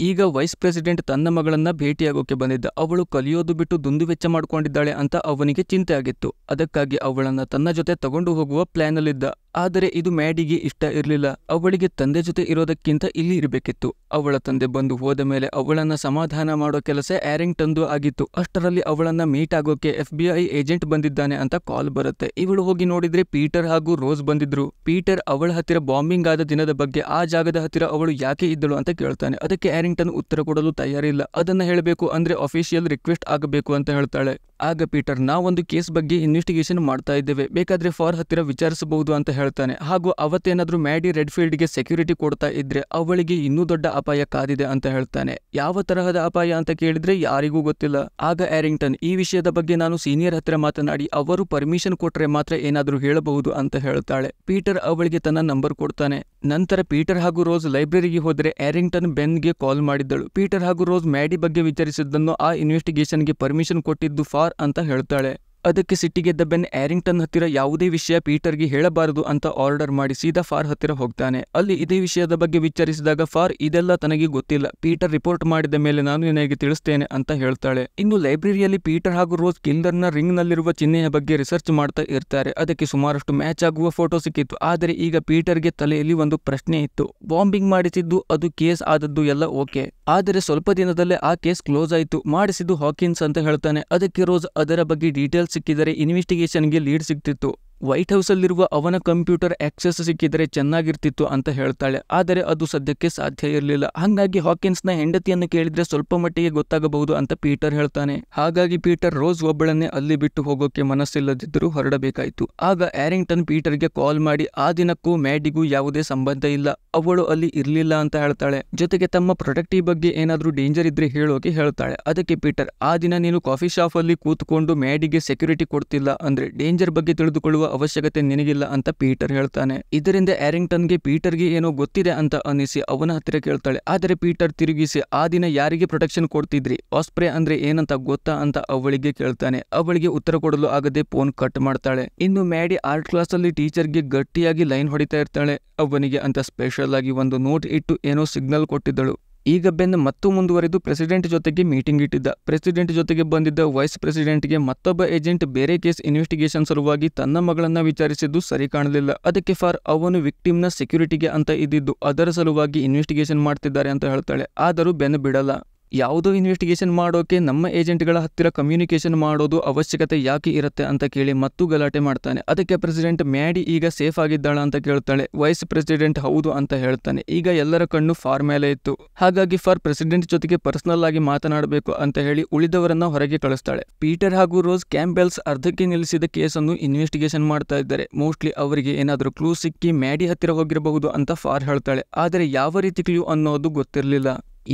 ಈಗ vice president ತನ್ನ ಮಗಳನ್ನ ಭೇಟಿಯಾಗೋಕೆ ಬಂದಿದ್ದ. ಅವಳು ಕಲಿಯೋದು ಬಿಟ್ಟು ದುಂದುವೆಚ್ಚ ಮಾಡ್ಕೊಂಡಿದ್ದಾಳೆ ಅಂತ ಅವನಿಗೆ ಚಿಂತೆ ಆಗಿತ್ತು. ಅದಕ್ಕಾಗಿ ಅವಳನ್ನ ತನ್ನ ಜೊತೆ ತಗೊಂಡು ಹೋಗುವ ಪ್ಲಾನ್ ಅಲ್ಲಿದ್ದ. ಆದರೆ ಇದು ಮ್ಯಾಡಿಗೆ ಇಷ್ಟ ಇರಲಿಲ್ಲ. ಅವಳಿಗೆ ತಂದೆ ಜೊತೆ ಇರೋದಕ್ಕಿಂತ ಇಲ್ಲಿ ಇರಬೇಕಿತ್ತು. ಅವಳ ತಂದೆ ಬಂದು ಹೋದ ಮೇಲೆ ಅವಳನ್ನ ಸಮಾಧಾನ ಮಾಡೋ ಕೆಲಸ ಆ್ಯರಿಂಗ್ಟನ್ದು ಆಗಿತ್ತು. ಅಷ್ಟರಲ್ಲಿ ಅವಳನ್ನ ಮೀಟ್ ಆಗೋಕೆ FBI ಏಜೆಂಟ್ ಬಂದಿದ್ದಾನೆ ಅಂತ ಕಾಲ್ ಬರುತ್ತೆ. ಇವಳು ಹೋಗಿ ನೋಡಿದ್ರೆ ಪೀಟರ್ ಹಾಗೂ ರೋಸ್ ಬಂದಿದ್ರು. ಪೀಟರ್ ಅವಳ ಹತ್ತಿರ ಬಾಂಬಿಂಗ್ ಆದ ದಿನದ ಬಗ್ಗೆ, ಆ ಜಾಗದ ಹತ್ತಿರ ಅವಳು ಯಾಕೆ ಇದ್ದಳು ಅಂತ ಕೇಳ್ತಾನೆ. ಅದಕ್ಕೆ ಆ್ಯರಿಂಗ್ಟನ್ ಉತ್ತರ ಕೊಡಲು ತಯಾರಿಲ್ಲ. ಅದನ್ನ ಹೇಳಬೇಕು ಅಂದ್ರೆ ಅಫಿಷಿಯಲ್ ರಿಕ್ವೆಸ್ಟ್ ಆಗಬೇಕು ಅಂತ ಹೇಳ್ತಾಳೆ. ಆಗ ಪೀಟರ್, ನಾವೊಂದು ಕೇಸ್ ಬಗ್ಗೆ ಇನ್ವೆಸ್ಟಿಗೇಷನ್ ಮಾಡ್ತಾ ಇದ್ದೇವೆ, ಬೇಕಾದ್ರೆ ಫಾರ್ ಹತ್ತಿರ ವಿಚಾರಿಸಬಹುದು ಅಂತ ಹೇಳ್ತಾನೆ. ಹಾಗೂ ಅವತ್ತೇನಾದ್ರೂ ಮ್ಯಾಡಿ ರೆಡ್ಫೀಲ್ಡ್ಗೆ ಸೆಕ್ಯೂರಿಟಿ ಕೊಡ್ತಾ ಇದ್ರೆ ಅವಳಿಗೆ ಇನ್ನೂ ದೊಡ್ಡ ಅಪಾಯ ಕಾದಿದೆ ಅಂತ ಹೇಳ್ತಾನೆ. ಯಾವ ತರಹದ ಅಪಾಯ ಅಂತ ಕೇಳಿದ್ರೆ ಯಾರಿಗೂ ಗೊತ್ತಿಲ್ಲ. ಆಗ ಆ್ಯರಿಂಗ್ಟನ್, ಈ ವಿಷಯದ ಬಗ್ಗೆ ನಾನು ಸೀನಿಯರ್ ಹತ್ತಿರ ಮಾತನಾಡಿ ಅವರು ಪರ್ಮಿಷನ್ ಕೊಟ್ರೆ ಮಾತ್ರ ಏನಾದ್ರೂ ಹೇಳಬಹುದು ಅಂತ ಹೇಳ್ತಾಳೆ. ಪೀಟರ್ ಅವಳಿಗೆ ತನ್ನ ನಂಬರ್ ಕೊಡ್ತಾನೆ. ನಂತರ ಪೀಟರ್ ಹಾಗೂ ರೋಸ್ ಲೈಬ್ರರಿಗೆ ಹೋದರೆ ಆ್ಯರಿಂಗ್ಟನ್ ಬೆನ್ಗೆ ಕಾಲ್ ಮಾಡಿದ್ದಳು. ಪೀಟರ್ ಹಾಗೂ ರೋಸ್ ಮ್ಯಾಡಿ ಬಗ್ಗೆ ವಿಚಾರಿಸಿದ್ದನ್ನು ಆ ಇನ್ವೆಸ್ಟಿಗೇಷನ್ಗೆ ಪರ್ಮಿಷನ್ ಕೊಟ್ಟಿದ್ದು ಫಾರ್ ಅಂತ ಹೇಳ್ತಾಳೆ. ಅದಕ್ಕೆ ಸಿಟ್ಟಿಗೆದ್ದ ಬೆನ್ ಆ್ಯರಿಂಗ್ಟನ್ ಹತ್ತಿರ ಯಾವುದೇ ವಿಷಯ ಪೀಟರ್ಗೆ ಹೇಳಬಾರದು ಅಂತ ಆರ್ಡರ್ ಮಾಡಿ ಸೀದಾ ಫಾರ್ ಹತ್ತಿರ ಹೋಗ್ತಾನೆ. ಅಲ್ಲಿ ಇದೇ ವಿಷಯದ ಬಗ್ಗೆ ವಿಚಾರಿಸಿದಾಗ ಫಾರ್, ಇದೆಲ್ಲ ತನಗೆ ಗೊತ್ತಿಲ್ಲ, ಪೀಟರ್ ರಿಪೋರ್ಟ್ ಮಾಡಿದ ಮೇಲೆ ನಾನು ನಿನಗೆ ತಿಳಿಸ್ತೇನೆ ಅಂತ ಹೇಳ್ತಾಳೆ. ಇನ್ನು ಲೈಬ್ರರಿಯಲ್ಲಿ ಪೀಟರ್ ಹಾಗೂ ರೋಸ್ ಕಿಲ್ಲರ್ನ ರಿಂಗ್ ನಲ್ಲಿರುವ ಚಿಹ್ನೆಯ ಬಗ್ಗೆ ರಿಸರ್ಚ್ ಮಾಡ್ತಾ ಇರ್ತಾರೆ. ಅದಕ್ಕೆ ಸುಮಾರಷ್ಟು ಮ್ಯಾಚ್ ಆಗುವ ಫೋಟೋ ಸಿಕ್ಕಿತ್ತು. ಆದರೆ ಈಗ ಪೀಟರ್ಗೆ ತಲೆಯಲ್ಲಿ ಒಂದು ಪ್ರಶ್ನೆ ಇತ್ತು. ಬಾಂಬಿಂಗ್ ಮಾಡಿಸಿದ್ದು, ಅದು ಕೇಸ್ ಆದದ್ದು ಎಲ್ಲ ಓಕೆ, ಆದರೆ ಸ್ವಲ್ಪ ದಿನದಲ್ಲೇ ಆ ಕೇಸ್ ಕ್ಲೋಸ್ ಆಯಿತು, ಮಾಡಿಸಿದ್ದು ಹಾಕಿನ್ಸ್ ಅಂತ ಹೇಳ್ತಾನೆ. ಅದಕ್ಕೆ ರೋಸ್, ಅದರ ಬಗ್ಗೆ ಡೀಟೇಲ್ಸ್ ಸಿಕ್ಕಿದರೆ ಇನ್ವೆಸ್ಟಿಗೇಷನ್ಗೆ ಲೀಡ್ ಸಿಗ್ತಿತ್ತು, ವೈಟ್ ಹೌಸ್ ಅಲ್ಲಿರುವ ಅವನ ಕಂಪ್ಯೂಟರ್ ಆಕ್ಸೆಸ್ ಸಿಕ್ಕಿದರೆ ಚೆನ್ನಾಗಿರ್ತಿತ್ತು ಅಂತ ಹೇಳ್ತಾಳೆ. ಆದರೆ ಅದು ಸದ್ಯಕ್ಕೆ ಸಾಧ್ಯ ಇರಲಿಲ್ಲ. ಹಾಗಾಗಿ ಹಾಕಿನ್ಸ್ನ ಹೆಂಡತಿಯನ್ನು ಕೇಳಿದ್ರೆ ಸ್ವಲ್ಪ ಮಟ್ಟಿಗೆ ಗೊತ್ತಾಗಬಹುದು ಅಂತ ಪೀಟರ್ ಹೇಳ್ತಾನೆ. ಹಾಗಾಗಿ ಪೀಟರ್ ರೋಸ್ ಒಬ್ಬಳನ್ನೇ ಅಲ್ಲಿ ಬಿಟ್ಟು ಹೋಗೋಕೆ ಮನಸ್ಸಿಲ್ಲದಿದ್ದರೂ ಹೊರಡಬೇಕಾಯಿತು. ಆಗ ಆ್ಯರಿಂಗ್ಟನ್ ಪೀಟರ್ಗೆ ಕಾಲ್ ಮಾಡಿ ಆ ದಿನಕ್ಕೂ ಮ್ಯಾಡಿಗೂ ಯಾವುದೇ ಸಂಬಂಧ ಇಲ್ಲ, ಅವಳು ಅಲ್ಲಿ ಇರ್ಲಿಲ್ಲ ಅಂತ ಹೇಳ್ತಾಳೆ. ಜೊತೆಗೆ ತಮ್ಮ ಪ್ರೊಡಕ್ಟಿವ್ ಬಗ್ಗೆ ಏನಾದ್ರೂ ಡೇಂಜರ್ ಇದ್ರೆ ಹೇಳೋಕೆ ಹೇಳ್ತಾಳೆ. ಅದಕ್ಕೆ ಪೀಟರ್, ಆ ದಿನ ನೀನು ಕಾಫಿ ಶಾಪ್ ಅಲ್ಲಿ ಕೂತ್ಕೊಂಡು ಮ್ಯಾಡಿಗೆ ಸೆಕ್ಯೂರಿಟಿ ಕೊಡ್ತಿಲ್ಲ ಅಂದ್ರೆ ಡೇಂಜರ್ ಬಗ್ಗೆ ತಿಳಿದುಕೊಳ್ಳುವ ಅವಶ್ಯಕತೆ ನಿನಗಿಲ್ಲ ಅಂತ ಪೀಟರ್ ಹೇಳ್ತಾನೆ. ಇದರಿಂದ ಆ್ಯರಿಂಗ್ಟನ್ಗೆ ಪೀಟರ್ಗೆ ಏನೋ ಗೊತ್ತಿದೆ ಅಂತ ಅನ್ನಿಸಿ ಅವನ ಹತ್ತಿರ ಕೇಳ್ತಾಳೆ. ಆದರೆ ಪೀಟರ್ ತಿರುಗಿಸಿ, ಆ ದಿನ ಯಾರಿಗೆ ಪ್ರೊಟೆಕ್ಷನ್ ಕೊಡ್ತಿದ್ರಿ, ಆಸ್ಪ್ರೆ ಅಂದ್ರೆ ಏನಂತ ಗೊತ್ತಾ ಅಂತ ಅವಳಿಗೆ ಕೇಳ್ತಾನೆ. ಅವಳಿಗೆ ಉತ್ತರ ಕೊಡಲು ಆಗದೆ ಫೋನ್ ಕಟ್ ಮಾಡ್ತಾಳೆ. ಇನ್ನು ಮ್ಯಾಡಿ ಆರ್ಟ್ ಕ್ಲಾಸ್ ಅಲ್ಲಿ ಟೀಚರ್ಗೆ ಗಟ್ಟಿಯಾಗಿ ಲೈನ್ ಹೊಡಿತಾ ಇರ್ತಾಳೆ. ಅವನಿಗೆ ಅಂತ ಸ್ಪೆಷಲ್ ಆಗಿ ಒಂದು ನೋಟ್ ಇಟ್ಟು ಏನೋ ಸಿಗ್ನಲ್ ಕೊಟ್ಟಿದ್ದಳು. ಈಗ ಬೆನ್ ಮತ್ತು ಮುಂದುವರೆದು ಪ್ರೆಸಿಡೆಂಟ್ ಜೊತೆಗೆ ಮೀಟಿಂಗ್ ಇಟ್ಟಿದ್ದ. ಪ್ರೆಸಿಡೆಂಟ್ ಜೊತೆಗೆ ಬಂದಿದ್ದ ವೈಸ್ ಪ್ರೆಸಿಡೆಂಟ್ಗೆ ಮತ್ತೊಬ್ಬ ಏಜೆಂಟ್ ಬೇರೆ ಕೇಸ್ ಇನ್ವೆಸ್ಟಿಗೇಷನ್ ಸಲುವಾಗಿ ತನ್ನ ಮಗಳನ್ನ ವಿಚಾರಿಸಿದ್ದು ಸರಿ ಕಾಣಲಿಲ್ಲ. ಅದಕ್ಕೆ ಫಾರ್, ಅವನು ವಿಕ್ಟಿಮ್ನ ಸೆಕ್ಯೂರಿಟಿಗೆ ಅಂತ ಇದ್ದಿದ್ದು, ಅದರ ಸಲುವಾಗಿ ಇನ್ವೆಸ್ಟಿಗೇಷನ್ ಮಾಡ್ತಿದ್ದಾರೆ ಅಂತ ಹೇಳ್ತಾಳೆ. ಆದರೂ ಬೆನ್ ಬಿಡಲ್ಲ. ಯಾವುದೋ ಇನ್ವೆಸ್ಟಿಗೇಷನ್ ಮಾಡೋಕೆ ನಮ್ಮ ಏಜೆಂಟ್ಗಳ ಹತ್ತಿರ ಕಮ್ಯುನಿಕೇಶನ್ ಮಾಡೋದು ಅವಶ್ಯಕತೆ ಯಾಕೆ ಇರುತ್ತೆ ಅಂತ ಕೇಳಿ ಮತ್ತು ಗಲಾಟೆ ಮಾಡ್ತಾನೆ. ಅದಕ್ಕೆ ಪ್ರೆಸಿಡೆಂಟ್, ಮ್ಯಾಡಿ ಈಗ ಸೇಫ್ ಆಗಿದ್ದಾಳ ಅಂತ ಕೇಳ್ತಾಳೆ. ವೈಸ್ ಪ್ರೆಸಿಡೆಂಟ್ ಹೌದು ಅಂತ ಹೇಳ್ತಾನೆ. ಈಗ ಎಲ್ಲರ ಕಣ್ಣು ಫಾರ್ ಮೇಲೆ ಇತ್ತು. ಹಾಗಾಗಿ ಫಾರ್ ಪ್ರೆಸಿಡೆಂಟ್ ಜೊತೆಗೆ ಪರ್ಸನಲ್ ಆಗಿ ಮಾತನಾಡಬೇಕು ಅಂತ ಹೇಳಿ ಉಳಿದವರನ್ನ ಹೊರಗೆ ಕಳಿಸ್ತಾಳೆ. ಪೀಟರ್ ಹಾಗೂ ರೋಸ್ ಕ್ಯಾಂಪೆಲ್ಸ್ ಅರ್ಧಕ್ಕೆ ನಿಲ್ಲಿಸಿದ ಕೇಸನ್ನು ಇನ್ವೆಸ್ಟಿಗೇಷನ್ ಮಾಡ್ತಾ ಇದ್ದಾರೆ. ಮೋಸ್ಟ್ಲಿ ಅವರಿಗೆ ಏನಾದರೂ ಕ್ಲೂ ಸಿಕ್ಕಿ ಮ್ಯಾಡಿ ಹತ್ತಿರ ಹೋಗಿರಬಹುದು ಅಂತ ಫಾರ್ ಹೇಳ್ತಾಳೆ. ಆದರೆ ಯಾವ ರೀತಿ ಕ್ಲೂ ಅನ್ನೋದು ಗೊತ್ತಿರಲಿಲ್ಲ.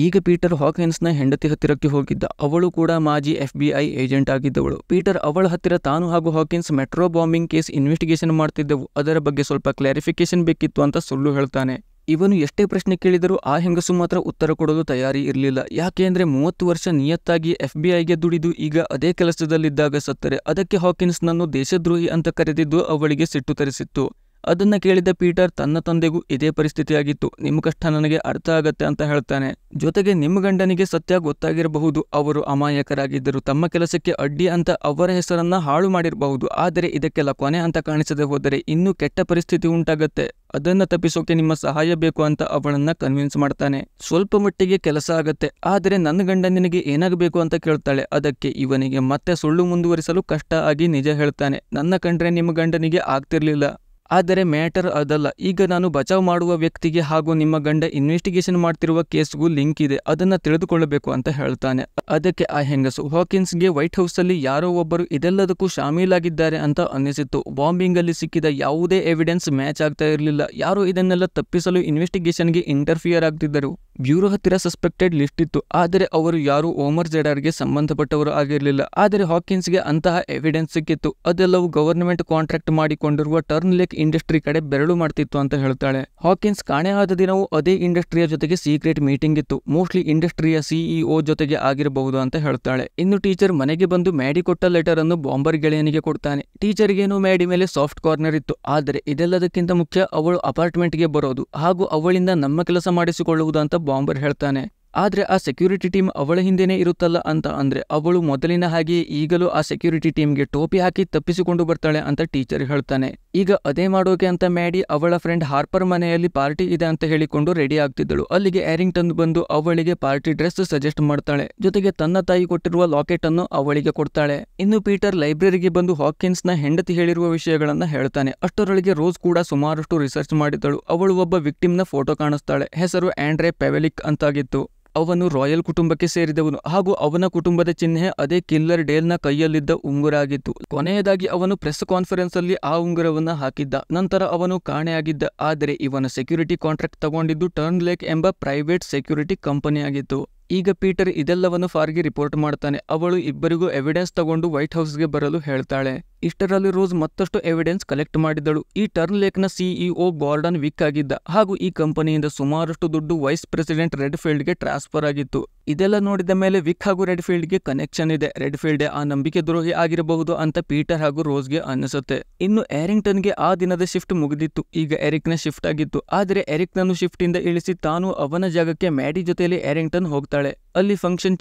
ಈಗ ಪೀಟರ್ ಹಾಕಿನ್ಸ್ನ ಹೆಂಡತಿ ಹತ್ತಿರಕ್ಕೆ ಹೋಗಿದ್ದ. ಅವಳು ಕೂಡ ಮಾಜಿ FBI ಏಜೆಂಟ್ ಆಗಿದ್ದವಳು. ಪೀಟರ್ ಅವಳ ಹತ್ತಿರ ತಾನು ಹಾಗೂ Hawkins metro bombing case investigation ಮಾಡ್ತಿದ್ದೆವು, ಅದರ ಬಗ್ಗೆ ಸ್ವಲ್ಪ ಕ್ಲಾರಿಫಿಕೇಶನ್ ಬೇಕಿತ್ತು ಅಂತ ಸುಳ್ಳು ಹೇಳ್ತಾನೆ. ಇವನು ಎಷ್ಟೇ ಪ್ರಶ್ನೆ ಕೇಳಿದರೂ ಆ ಹೆಂಗಸು ಮಾತ್ರ ಉತ್ತರ ಕೊಡಲು ತಯಾರಿ ಇರಲಿಲ್ಲ. ಯಾಕೆ ಅಂದ್ರೆ 30 ವರ್ಷ ನಿಯತ್ತಾಗಿ FBIಗೆ ದುಡಿದು ಈಗ ಅದೇ ಕೆಲಸದಲ್ಲಿದ್ದಾಗ ಸತ್ತರೆ ಅದಕ್ಕೆ ಹಾಕಿನ್ಸ್ ನನ್ನು ದೇಶದ್ರೋಹಿ ಅಂತ ಕರೆದಿದ್ದು ಅವಳಿಗೆ ಸಿಟ್ಟು ತರಿಸಿತ್ತು. ಅದನ್ನ ಕೇಳಿದ ಪೀಟರ್, ತನ್ನ ತಂದೆಗೂ ಇದೇ ಪರಿಸ್ಥಿತಿಯಾಗಿತ್ತು, ನಿಮ್ಮ ಕಷ್ಟ ನನಗೆ ಅರ್ಥ ಆಗತ್ತೆ ಅಂತ ಹೇಳ್ತಾನೆ. ಜೊತೆಗೆ ನಿಮ್ಮ ಗಂಡನಿಗೆ ಸತ್ಯ ಗೊತ್ತಾಗಿರಬಹುದು, ಅವರು ಅಮಾಯಕರಾಗಿದ್ದರು, ತಮ್ಮ ಕೆಲಸಕ್ಕೆ ಅಡ್ಡಿ ಅಂತ ಅವರ ಹೆಸರನ್ನ ಹಾಳು ಮಾಡಿರಬಹುದು. ಆದರೆ ಇದಕ್ಕೆಲ್ಲ ಕೊನೆ ಅಂತ ಕಾಣಿಸದೆ ಹೋದರೆ ಇನ್ನೂ ಕೆಟ್ಟ ಪರಿಸ್ಥಿತಿ ಉಂಟಾಗತ್ತೆ, ಅದನ್ನ ತಪ್ಪಿಸೋಕೆ ನಿಮ್ಮ ಸಹಾಯ ಬೇಕು ಅಂತ ಅವಳನ್ನ ಕನ್ವಿನ್ಸ್ ಮಾಡ್ತಾನೆ. ಸ್ವಲ್ಪ ಮಟ್ಟಿಗೆ ಕೆಲಸ ಆಗತ್ತೆ. ಆದರೆ ನನ್ನ ಗಂಡ ನಿನಗೆ ಏನಾಗಬೇಕು ಅಂತ ಕೇಳ್ತಾಳೆ. ಅದಕ್ಕೆ ಇವನಿಗೆ ಮತ್ತೆ ಸುಳ್ಳು ಮುಂದುವರಿಸಲು ಕಷ್ಟ ಆಗಿ ನಿಜ ಹೇಳ್ತಾನೆ. ನನ್ನ ಕಂಡ್ರೆ ನಿಮ್ಮ ಗಂಡನಿಗೆ ಆಗ್ತಿರ್ಲಿಲ್ಲ, ಆದರೆ ಮ್ಯಾಟರ್ ಅದಲ್ಲ. ಈಗ ನಾನು ಬಚಾವ್ ಮಾಡುವ ವ್ಯಕ್ತಿಗೆ ಹಾಗೂ ನಿಮ್ಮ ಗಂಡ ಇನ್ವೆಸ್ಟಿಗೇಷನ್ ಮಾಡ್ತಿರುವ ಕೇಸ್ಗೂ ಲಿಂಕ್ ಇದೆ, ಅದನ್ನ ತಿಳಿದುಕೊಳ್ಳಬೇಕು ಅಂತ ಹೇಳ್ತಾನೆ. ಅದಕ್ಕೆ ಆ ಹೆಂಗಸು, ಹಾಕಿನ್ಸ್ಗೆ ವೈಟ್ ಹೌಸ್ ಅಲ್ಲಿ ಯಾರೋ ಒಬ್ಬರು ಇದೆಲ್ಲದಕ್ಕೂ ಶಾಮೀಲಾಗಿದ್ದಾರೆ ಅಂತ ಅನ್ನಿಸಿತ್ತು. ಬಾಂಬಿಂಗ್ ಅಲ್ಲಿ ಸಿಕ್ಕಿದ ಯಾವುದೇ ಎವಿಡೆನ್ಸ್ ಮ್ಯಾಚ್ ಆಗ್ತಾ ಇರಲಿಲ್ಲ. ಯಾರೋ ಇದನ್ನೆಲ್ಲ ತಪ್ಪಿಸಲು ಇನ್ವೆಸ್ಟಿಗೇಷನ್ಗೆ ಇಂಟರ್ಫಿಯರ್ ಆಗ್ತಿದ್ದರು. ಬ್ಯೂರೋ ಹತ್ತಿರ ಸಸ್ಪೆಕ್ಟೆಡ್ ಲಿಸ್ಟ್ ಇತ್ತು, ಆದರೆ ಅವರು ಯಾರು ಓಮರ್ ಜೆಡಾರ್ಗೆ ಸಂಬಂಧಪಟ್ಟವರು ಆಗಿರಲಿಲ್ಲ. ಆದರೆ ಹಾಕಿನ್ಸ್ಗೆ ಅಂತಹ ಎವಿಡೆನ್ಸ್ ಸಿಕ್ಕಿತ್ತು. ಅದೆಲ್ಲವೂ ಗವರ್ನಮೆಂಟ್ ಕಾಂಟ್ರಾಕ್ಟ್ ಮಾಡಿಕೊಂಡಿರುವ ಟರ್ನ್ ಲೇಕ್ ಇಂಡಸ್ಟ್ರಿ ಕಡೆ ಬೆರಳು ಮಾಡ್ತಿತ್ತು ಅಂತ ಹೇಳ್ತಾಳೆ. ಹಾಕಿನ್ಸ್ ಕಾಣೆ ಆದ ದಿನವೂ ಅದೇ ಇಂಡಸ್ಟ್ರಿಯ ಜೊತೆಗೆ ಸೀಕ್ರೆಟ್ ಮೀಟಿಂಗ್ ಇತ್ತು. ಮೋಸ್ಟ್ಲಿ ಇಂಡಸ್ಟ್ರಿಯ CEO ಜೊತೆಗೆ ಆಗಿರಬಹುದು ಅಂತ ಹೇಳ್ತಾಳೆ. ಇನ್ನು ಟೀಚರ್ ಮನೆಗೆ ಬಂದು ಮ್ಯಾಡಿ ಕೊಟ್ಟ ಲೆಟರ್ ಅನ್ನು ಬಾಂಬರ್ ಗೆಳೆಯನಿಗೆ ಕೊಡ್ತಾನೆ. ಟೀಚರ್ಗೇನು ಮ್ಯಾಡಿ ಮೇಲೆ ಸಾಫ್ಟ್ ಕಾರ್ನರ್ ಇತ್ತು, ಆದರೆ ಇದೆಲ್ಲದಕ್ಕಿಂತ ಮುಖ್ಯ ಅವಳು ಅಪಾರ್ಟ್ಮೆಂಟ್ಗೆ ಬರೋದು ಹಾಗೂ ಅವಳಿಂದ ನಮ್ಮ ಕೆಲಸ ಮಾಡಿಸಿಕೊಳ್ಳುವುದು ಅಂತ ಬಾಂಬರ್ ಹೇಳ್ತಾನೆ. ಆದ್ರೆ ಆ ಸೆಕ್ಯೂರಿಟಿ ಟೀಮ್ ಅವಳ ಹಿಂದೆನೇ ಇರುತ್ತಲ್ಲ ಅಂತ ಅಂದ್ರೆ ಅವಳು ಮೊದಲಿನ ಹಾಗೆ ಈಗಲೂ ಆ ಸೆಕ್ಯೂರಿಟಿ ಟೀಮ್ಗೆ ಟೋಪಿ ಹಾಕಿ ತಪ್ಪಿಸಿಕೊಂಡು ಬರ್ತಾಳೆ ಅಂತ ಟೀಚರ್ ಹೇಳ್ತಾನೆ. ಈಗ ಅದೇ ಮಾಡೋಕೆ ಅಂತ ಮ್ಯಾಡಿ ಅವಳ ಫ್ರೆಂಡ್ ಹಾರ್ಪರ್ ಮನೆಯಲ್ಲಿ ಪಾರ್ಟಿ ಇದೆ ಅಂತ ಹೇಳಿಕೊಂಡು ರೆಡಿ ಆಗ್ತಿದ್ದಳು. ಅಲ್ಲಿಗೆ ಆರಿಂಗ್ಟನ್ ಬಂದು ಅವಳಿಗೆ ಪಾರ್ಟಿ ಡ್ರೆಸ್ ಸಜೆಸ್ಟ್ ಮಾಡ್ತಾಳೆ. ಜೊತೆಗೆ ತನ್ನ ತಾಯಿ ಕೊಟ್ಟಿರುವ ಲಾಕೆಟ್ ಅನ್ನು ಅವಳಿಗೆ ಕೊಡ್ತಾಳೆ. ಇನ್ನು ಪೀಟರ್ ಲೈಬ್ರರಿಗೆ ಬಂದು ಹಾಕಿನ್ಸ್ ನ ಹೆಂಡತಿ ಹೇಳಿರುವ ವಿಷಯಗಳನ್ನ ಹೇಳ್ತಾನೆ. ಅಷ್ಟರೊಳಗೆ ರೋಸ್ ಕೂಡ ಸುಮಾರಷ್ಟು ರಿಸರ್ಚ್ ಮಾಡಿದಳು. ಅವಳು ಒಬ್ಬ ವಿಕ್ಟಿಮ್ ನ ಫೋಟೋ ಕಾಣಿಸ್ತಾಳೆ. ಹೆಸರು ಆಂಡ್ರೆ ಪೆವೆಲಿಕ್ ಅಂತಾಗಿತ್ತು. ಅವನು ರಾಯಲ್ ಕುಟುಂಬಕ್ಕೆ ಸೇರಿದವನು ಹಾಗೂ ಅವನ ಕುಟುಂಬದ ಚಿಹ್ನೆ ಅದೇ ಕಿಲ್ಲರ್ ಡೇಲ್ನ ಕೈಯಲ್ಲಿದ್ದ ಉಂಗುರ ಆಗಿತ್ತು. ಕೊನೆಯದಾಗಿ ಅವನು ಪ್ರೆಸ್ ಕಾನ್ಫರೆನ್ಸ್ ಅಲ್ಲಿ ಆ ಉಂಗುರವನ್ನ ಹಾಕಿದ್ದ. ನಂತರ ಅವನು ಕಾಣೆಯಾಗಿದ್ದ. ಆದರೆ ಇವನ ಸೆಕ್ಯೂರಿಟಿ ಕಾಂಟ್ರಾಕ್ಟ್ ತಗೊಂಡಿದ್ದು ಟರ್ನ್ ಲೇಕ್ ಎಂಬ ಪ್ರೈವೇಟ್ ಸೆಕ್ಯೂರಿಟಿ ಕಂಪನಿ ಆಗಿತ್ತು. ಈಗ ಪೀಟರ್ ಇದೆಲ್ಲವನ್ನು ಫಾರ್ಗೆ ರಿಪೋರ್ಟ್ ಮಾಡ್ತಾನೆ. ಅವಳು ಇಬ್ಬರಿಗೂ ಎವಿಡೆನ್ಸ್ ತಗೊಂಡು ವೈಟ್ ಹೌಸ್ಗೆ ಬರಲು ಹೇಳ್ತಾಳೆ. ಇಷ್ಟರಲ್ಲಿ ರೋಸ್ ಮತ್ತಷ್ಟು ಎವಿಡೆನ್ಸ್ ಕಲೆಕ್ಟ್ ಮಾಡಿದಳು. ಈ ಟರ್ನ್ ಲೇಕ್ನ ಸಿಇಒ ಗಾರ್ಡನ್ ವಿಕ್ ಆಗಿದ್ದ ಹಾಗೂ ಈ ಕಂಪನಿಯಿಂದ ಸುಮಾರಷ್ಟು ದುಡ್ಡು ವೈಸ್ ಪ್ರೆಸಿಡೆಂಟ್ ರೆಡ್ ಫೀಲ್ಡ್ಗೆ ಟ್ರಾನ್ಸ್ಫರ್ ಆಗಿತ್ತು. ಇದೆಲ್ಲ ನೋಡಿದ ಮೇಲೆ ವಿಕ್ ಹಾಗೂ ರೆಡ್ ಫೀಲ್ಡ್ಗೆ ಕನೆಕ್ಷನ್ ಇದೆ. ರೆಡ್ ಫೀಲ್ಡ್ ಆ ನಂಬಿಕೆ ದ್ರೋಹಿ ಆಗಿರಬಹುದು ಅಂತ ಪೀಟರ್ ಹಾಗೂ ರೋಸ್ಗೆ ಅನಿಸುತ್ತೆ. ಇನ್ನು ಆರಿಂಗ್ಟನ್ಗೆ ಆ ದಿನದ ಶಿಫ್ಟ್ ಮುಗಿದಿತ್ತು. ಈಗ ಎರಿಕ್ನ ಶಿಫ್ಟ್ ಆಗಿತ್ತು. ಆದರೆ ಎರಿಕ್ನನ್ನು ಶಿಫ್ಟ್ ಇಂದ ಇಳಿಸಿ ತಾನು ಅವನ ಜಾಗಕ್ಕೆ ಮ್ಯಾಡಿ ಜೊತೆಯಲ್ಲಿ ಆರಿಂಗ್ಟನ್ ಹೋಗ್ತಾಳೆ. ಅಲ್ಲಿ ಫಂಕ್ಷನ್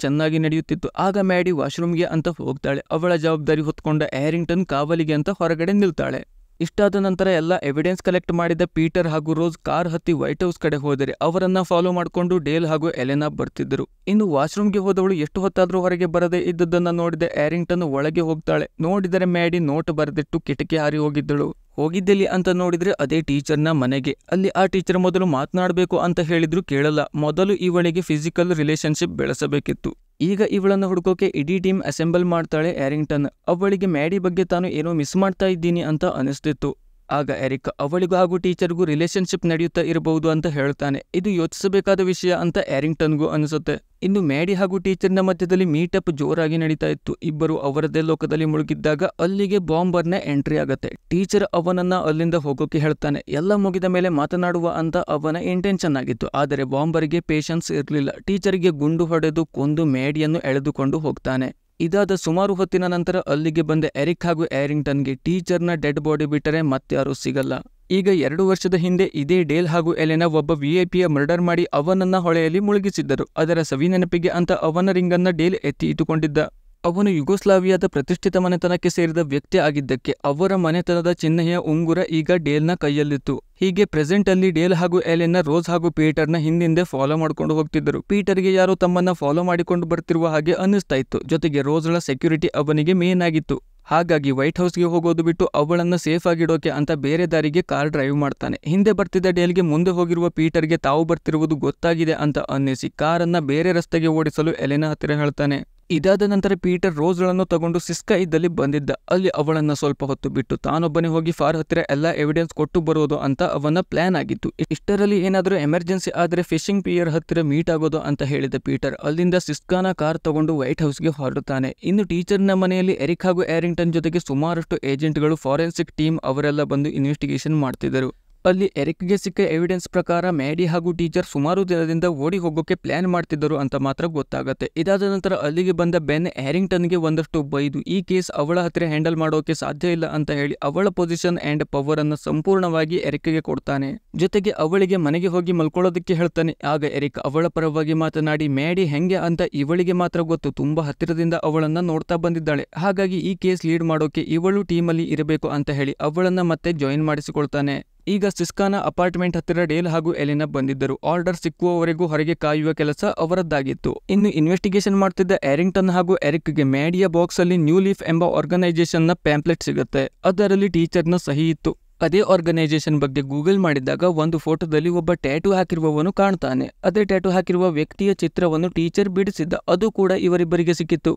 ಚೆನ್ನಾಗಿ ನಡೆಯುತ್ತಿತ್ತು. ಆಗ ಮ್ಯಾಡಿ ವಾಶ್ರೂಮ್ಗೆ ಅಂತ ಹೋಗ್ತಾಳೆ. ಅವಳ ಜವಾಬ್ದಾರಿ ಹೊತ್ಕೊಂಡ ಆರಿಂಗ್ಟನ್ ಕಾವಲಿಗೆ ಅಂತ ಹೊರಗಡೆ ನಿಲ್ತಾಳೆ. ಇಷ್ಟಾದ ನಂತರ ಎಲ್ಲ ಎವಿಡೆನ್ಸ್ ಕಲೆಕ್ಟ್ ಮಾಡಿದ ಪೀಟರ್ ಹಾಗೂ ರೋಸ್ ಕಾರ್ ಹತ್ತಿ ವೈಟ್ ಹೌಸ್ ಕಡೆ ಹೋದರೆ ಅವರನ್ನ ಫಾಲೋ ಮಾಡಿಕೊಂಡು ಡೇಲ್ ಹಾಗೂ ಎಲೆನಾ ಬರ್ತಿದ್ದರು. ಇನ್ನು ವಾಶ್ರೂಮ್ಗೆ ಹೋದವಳು ಎಷ್ಟು ಹೊತ್ತಾದ್ರೂ ಹೊರಗೆ ಬರದೇ ಇದ್ದದನ್ನ ನೋಡಿದ ಆರಿಂಗ್ಟನ್ ಒಳಗೆ ಹೋಗ್ತಾಳೆ. ನೋಡಿದರೆ ಮ್ಯಾಡಿ ನೋಟ್ ಬರೆದಿಟ್ಟು ಕಿಟಕಿ ಹಾರಿ ಹೋಗಿದ್ದಳು. ಹೋಗಿದ್ದೆಲ್ಲಿ ಅಂತ ನೋಡಿದ್ರೆ ಅದೇ ಟೀಚರ್ನ ಮನೆಗೆ. ಅಲ್ಲಿ ಆ ಟೀಚರ್ ಮೊದಲು ಮಾತನಾಡಬೇಕು ಅಂತ ಹೇಳಿದ್ರು ಕೇಳಲ್ಲ. ಮೊದಲು ಇವಳಿಗೆ ಫಿಸಿಕಲ್ ರಿಲೇಶನ್ಶಿಪ್ ಬೆಳೆಸಬೇಕಿತ್ತು. ಈಗ ಇವಳನ್ನು ಹುಡುಕೋಕೆ ಇಡೀ ಟೀಮ್ ಅಸೆಂಬಲ್ ಮಾಡ್ತಾಳೆ ಆರಿಂಗ್ಟನ್. ಅವಳಿಗೆ ಮ್ಯಾಡಿ ಬಗ್ಗೆ ತಾನು ಏನೋ ಮಿಸ್ ಮಾಡ್ತಾ ಇದ್ದೀನಿ ಅಂತ ಅನಿಸ್ತಿತ್ತು. ಆಗ ಎರಿಕ್ ಅವಳಿಗೂ ಹಾಗೂ ಟೀಚರ್ಗೂ ರಿಲೇಶನ್ಶಿಪ್ ನಡೆಯುತ್ತಾ ಇರಬಹುದು ಅಂತ ಹೇಳ್ತಾನೆ. ಇದು ಯೋಚಿಸಬೇಕಾದ ವಿಷಯ ಅಂತ ಆರಿಂಗ್ಟನ್ಗೂ ಅನಿಸುತ್ತೆ. ಇನ್ನು ಮ್ಯಾಡಿ ಹಾಗೂ ಟೀಚರ್ನ ಮಧ್ಯದಲ್ಲಿ ಮೀಟಪ್ ಜೋರಾಗಿ ನಡೀತಾ ಇತ್ತು. ಇಬ್ಬರು ಅವರದೇ ಲೋಕದಲ್ಲಿ ಮುಳುಗಿದ್ದಾಗ ಅಲ್ಲಿಗೆ ಬಾಂಬರ್ನ ಎಂಟ್ರಿ ಆಗತ್ತೆ. ಟೀಚರ್ ಅವನನ್ನ ಅಲ್ಲಿಂದ ಹೋಗೋಕೆ ಹೇಳ್ತಾನೆ. ಎಲ್ಲ ಮುಗಿದ ಮೇಲೆ ಮಾತನಾಡುವ ಅಂತ ಅವನ ಇಂಟೆನ್ಷನ್ ಆಗಿತ್ತು. ಆದರೆ ಬಾಂಬರ್ಗೆ ಪೇಷನ್ಸ್ ಇರಲಿಲ್ಲ. ಟೀಚರ್ಗೆ ಗುಂಡು ಹೊಡೆದು ಕೊಂದು ಮ್ಯಾಡಿಯನ್ನು ಎಳೆದುಕೊಂಡು ಹೋಗ್ತಾನೆ. ಇದಾದ ಸುಮಾರು ಹೊತ್ತಿನ ನಂತರ ಅಲ್ಲಿಗೆ ಬಂದ ಎರಿಕ್ ಹಾಗೂ ಆರಿಂಗ್ಟನ್ಗೆ ಟೀಚರ್ನ ಡೆಡ್ ಬಾಡಿ ಬಿಟ್ಟರೆ ಮತ್ಯಾರೂ ಸಿಗಲ್ಲ. ಈಗ 2 ವರ್ಷದ ಹಿಂದೆ ಇದೇ ಡೇಲ್ ಹಾಗೂ ಎಲೆನಾ ಒಬ್ಬ ವಿಐಪಿಯ ಮರ್ಡರ್ ಮಾಡಿ ಅವನನ್ನ ಹೊಳೆಯಲ್ಲಿ ಮುಳುಗಿಸಿದ್ದರು. ಅದರ ಸವಿ ನೆನಪಿಗೆ ಅಂತ ಅವನ ರಿಂಗನ್ನ ಡೇಲ್ ಎತ್ತಿ ಇಟ್ಟುಕೊಂಡಿದ್ದ. ಅವನು ಯುಗೋಸ್ಲಾವಿಯಾದ ಪ್ರತಿಷ್ಠಿತ ಮನೆತನಕ್ಕೆ ಸೇರಿದ ವ್ಯಕ್ತಿ ಆಗಿದ್ದಕ್ಕೆ ಅವರ ಮನೆತನದ ಚಿಹ್ನೆಯ ಉಂಗುರ ಈಗ ಡೇಲ್ನ ಕೈಯಲ್ಲಿತ್ತು. ಹೀಗೆ ಪ್ರೆಸೆಂಟ್ ಅಲ್ಲಿ ಡೇಲ್ ಹಾಗೂ ಎಲೆನಾ ರೋಸ್ ಹಾಗೂ ಪೀಟರ್ನ ಹಿಂದಿಂದೆ ಫಾಲೋ ಮಾಡ್ಕೊಂಡು ಹೋಗ್ತಿದ್ದರು. ಪೀಟರ್ಗೆ ಯಾರೋ ತಮ್ಮನ್ನ ಫಾಲೋ ಮಾಡಿಕೊಂಡು ಬರ್ತಿರುವ ಹಾಗೆ ಅನ್ನಿಸ್ತಾ ಇತ್ತು. ಜೊತೆಗೆ ರೋಸ್ಳ ಸೆಕ್ಯೂರಿಟಿ ಅವನಿಗೆ ಮೇನ್ ಆಗಿತ್ತು. ಹಾಗಾಗಿ ವೈಟ್ ಹೌಸ್ಗೆ ಹೋಗೋದು ಬಿಟ್ಟು ಅವಳನ್ನ ಸೇಫ್ ಆಗಿಡೋಕೆ ಅಂತ ಬೇರೆ ದಾರಿಗೆ ಕಾರ್ ಡ್ರೈವ್ ಮಾಡ್ತಾನೆ. ಹಿಂದೆ ಬರ್ತಿದ್ದ ಡೇಲ್ಗೆ ಮುಂದೆ ಹೋಗಿರುವ ಪೀಟರ್ಗೆ ತಾವು ಬರ್ತಿರುವುದು ಗೊತ್ತಾಗಿದೆ ಅಂತ ಅನ್ನಿಸಿ ಕಾರನ್ನ ಬೇರೆ ರಸ್ತೆಗೆ ಓಡಿಸಲು ಎಲೆನಾ ಹತ್ತಿರ ಹೇಳ್ತಾನೆ. ಇದಾದ ನಂತರ ಪೀಟರ್ ರೋಸ್ಗಳನ್ನು ತಗೊಂಡು ಸಿಸ್ಕಾ ಇದ್ದಲ್ಲಿ ಬಂದಿದ್ದ. ಅಲ್ಲಿ ಅವಳನ್ನ ಸ್ವಲ್ಪ ಹೊತ್ತು ಬಿಟ್ಟು ತಾನೊಬ್ಬನೇ ಹೋಗಿ ಫಾರ್ ಹತ್ತಿರ ಎಲ್ಲ ಎವಿಡೆನ್ಸ್ ಕೊಟ್ಟು ಬರೋದು ಅಂತ ಅವನ ಪ್ಲಾನ್ ಆಗಿತ್ತು. ಇಷ್ಟರಲ್ಲಿ ಏನಾದರೂ ಎಮರ್ಜೆನ್ಸಿ ಆದ್ರೆ ಫಿಶಿಂಗ್ ಪಿಯರ್ ಹತ್ತಿರ ಮೀಟ್ ಆಗೋದು ಅಂತ ಹೇಳಿದ ಪೀಟರ್ ಅಲ್ಲಿಂದ ಸಿಸ್ಕಾನ ಕಾರ್ ತಗೊಂಡು ವೈಟ್ ಹೌಸ್ಗೆ ಹೊರಡುತ್ತಾನೆ. ಇನ್ನು ಟೀಚರ್ನ ಮನೆಯಲ್ಲಿ ಎರಿಕ್ ಹಾಗೂ ಆರಿಂಗ್ಟನ್ ಜೊತೆಗೆ ಸುಮಾರಷ್ಟು ಏಜೆಂಟ್ಗಳು, ಫಾರೆನ್ಸಿಕ್ ಟೀಮ್ ಅವರೆಲ್ಲ ಬಂದು ಇನ್ವೆಸ್ಟಿಗೇಷನ್ ಮಾಡ್ತಿದ್ದರು. ಅಲ್ಲಿ ಎರಿಕ್ಗೆ ಸಿಕ್ಕ ಎವಿಡೆನ್ಸ್ ಪ್ರಕಾರ ಮ್ಯಾಡಿ ಹಾಗೂ ಟೀಚರ್ ಸುಮಾರು ದಿನದಿಂದ ಓಡಿ ಹೋಗೋಕೆ ಪ್ಲಾನ್ ಮಾಡ್ತಿದ್ದರು ಅಂತ ಮಾತ್ರ ಗೊತ್ತಾಗತ್ತೆ. ಇದಾದ ನಂತರ ಅಲ್ಲಿಗೆ ಬಂದ ಬೆನ್ ಆರಿಂಗ್ಟನ್ಗೆ ಒಂದಷ್ಟು ಬೈದು ಈ ಕೇಸ್ ಅವಳ ಹತ್ತಿರ ಹ್ಯಾಂಡಲ್ ಮಾಡೋಕೆ ಸಾಧ್ಯ ಇಲ್ಲ ಅಂತ ಹೇಳಿ ಅವಳ ಪೊಸಿಷನ್ ಅಂಡ್ ಪವರ್ ಅನ್ನು ಸಂಪೂರ್ಣವಾಗಿ ಎರಿಕ್ಗೆ ಕೊಡ್ತಾನೆ. ಜೊತೆಗೆ ಅವಳಿಗೆ ಮನೆಗೆ ಹೋಗಿ ಮಲ್ಕೊಳ್ಳೋದಕ್ಕೆ ಹೇಳ್ತಾನೆ. ಆಗ ಎರಿಕ್ ಅವಳ ಪರವಾಗಿ ಮಾತನಾಡಿ ಮ್ಯಾಡಿ ಹೆಂಗೆ ಅಂತ ಇವಳಿಗೆ ಮಾತ್ರ ಗೊತ್ತು, ತುಂಬಾ ಹತ್ತಿರದಿಂದ ಅವಳನ್ನ ನೋಡ್ತಾ ಬಂದಿದ್ದಾಳೆ, ಹಾಗಾಗಿ ಈ ಕೇಸ್ ಲೀಡ್ ಮಾಡೋಕೆ ಇವಳು ಟೀಮಲ್ಲಿ ಇರಬೇಕು ಅಂತ ಹೇಳಿ ಅವಳನ್ನ ಮತ್ತೆ ಜಾಯಿನ್ ಮಾಡಿಸಿಕೊಳ್ತಾನೆ. ಈಗ ಸಿಸ್ಕಾನ ಅಪಾರ್ಟ್ಮೆಂಟ್ ಹತ್ತಿರ ಡೇಲ್ ಹಾಗೂ ಎಲೆನಾ ಬಂದಿದ್ದರು. ಆರ್ಡರ್ ಸಿಕ್ಕುವವರೆಗೂ ಹೊರಗೆ ಕಾಯುವ ಕೆಲಸ ಅವರದ್ದಾಗಿತ್ತು. ಇನ್ನು ಇನ್ವೆಸ್ಟಿಗೇಷನ್ ಮಾಡ್ತಿದ್ದ ಆರಿಂಗ್ಟನ್ ಹಾಗೂ ಎರಿಕ್ಗೆ ಮ್ಯಾಡಿಯ ಬಾಕ್ಸ್ ಅಲ್ಲಿ ನ್ಯೂ ಲೀಫ್ ಎಂಬ ಆರ್ಗನೈಸೇಷನ್ ನ ಪ್ಯಾಂಪ್ಲೆಟ್ ಸಿಗುತ್ತೆ. ಅದರಲ್ಲಿ ಟೀಚರ್ನ ಸಹಿ ಇತ್ತು. ಅದೇ ಆರ್ಗನೈಸೇಷನ್ ಬಗ್ಗೆ ಗೂಗಲ್ ಮಾಡಿದಾಗ ಒಂದು ಫೋಟೋದಲ್ಲಿ ಒಬ್ಬ ಟ್ಯಾಟೂ ಹಾಕಿರುವವನು ಕಾಣ್ತಾನೆ. ಅದೇ ಟ್ಯಾಟೂ ಹಾಕಿರುವ ವ್ಯಕ್ತಿಯ ಚಿತ್ರವನ್ನು ಟೀಚರ್ ಬಿಡಿಸಿದ್ದ. ಅದು ಕೂಡ ಇವರಿಬ್ಬರಿಗೆ ಸಿಕ್ಕಿತ್ತು.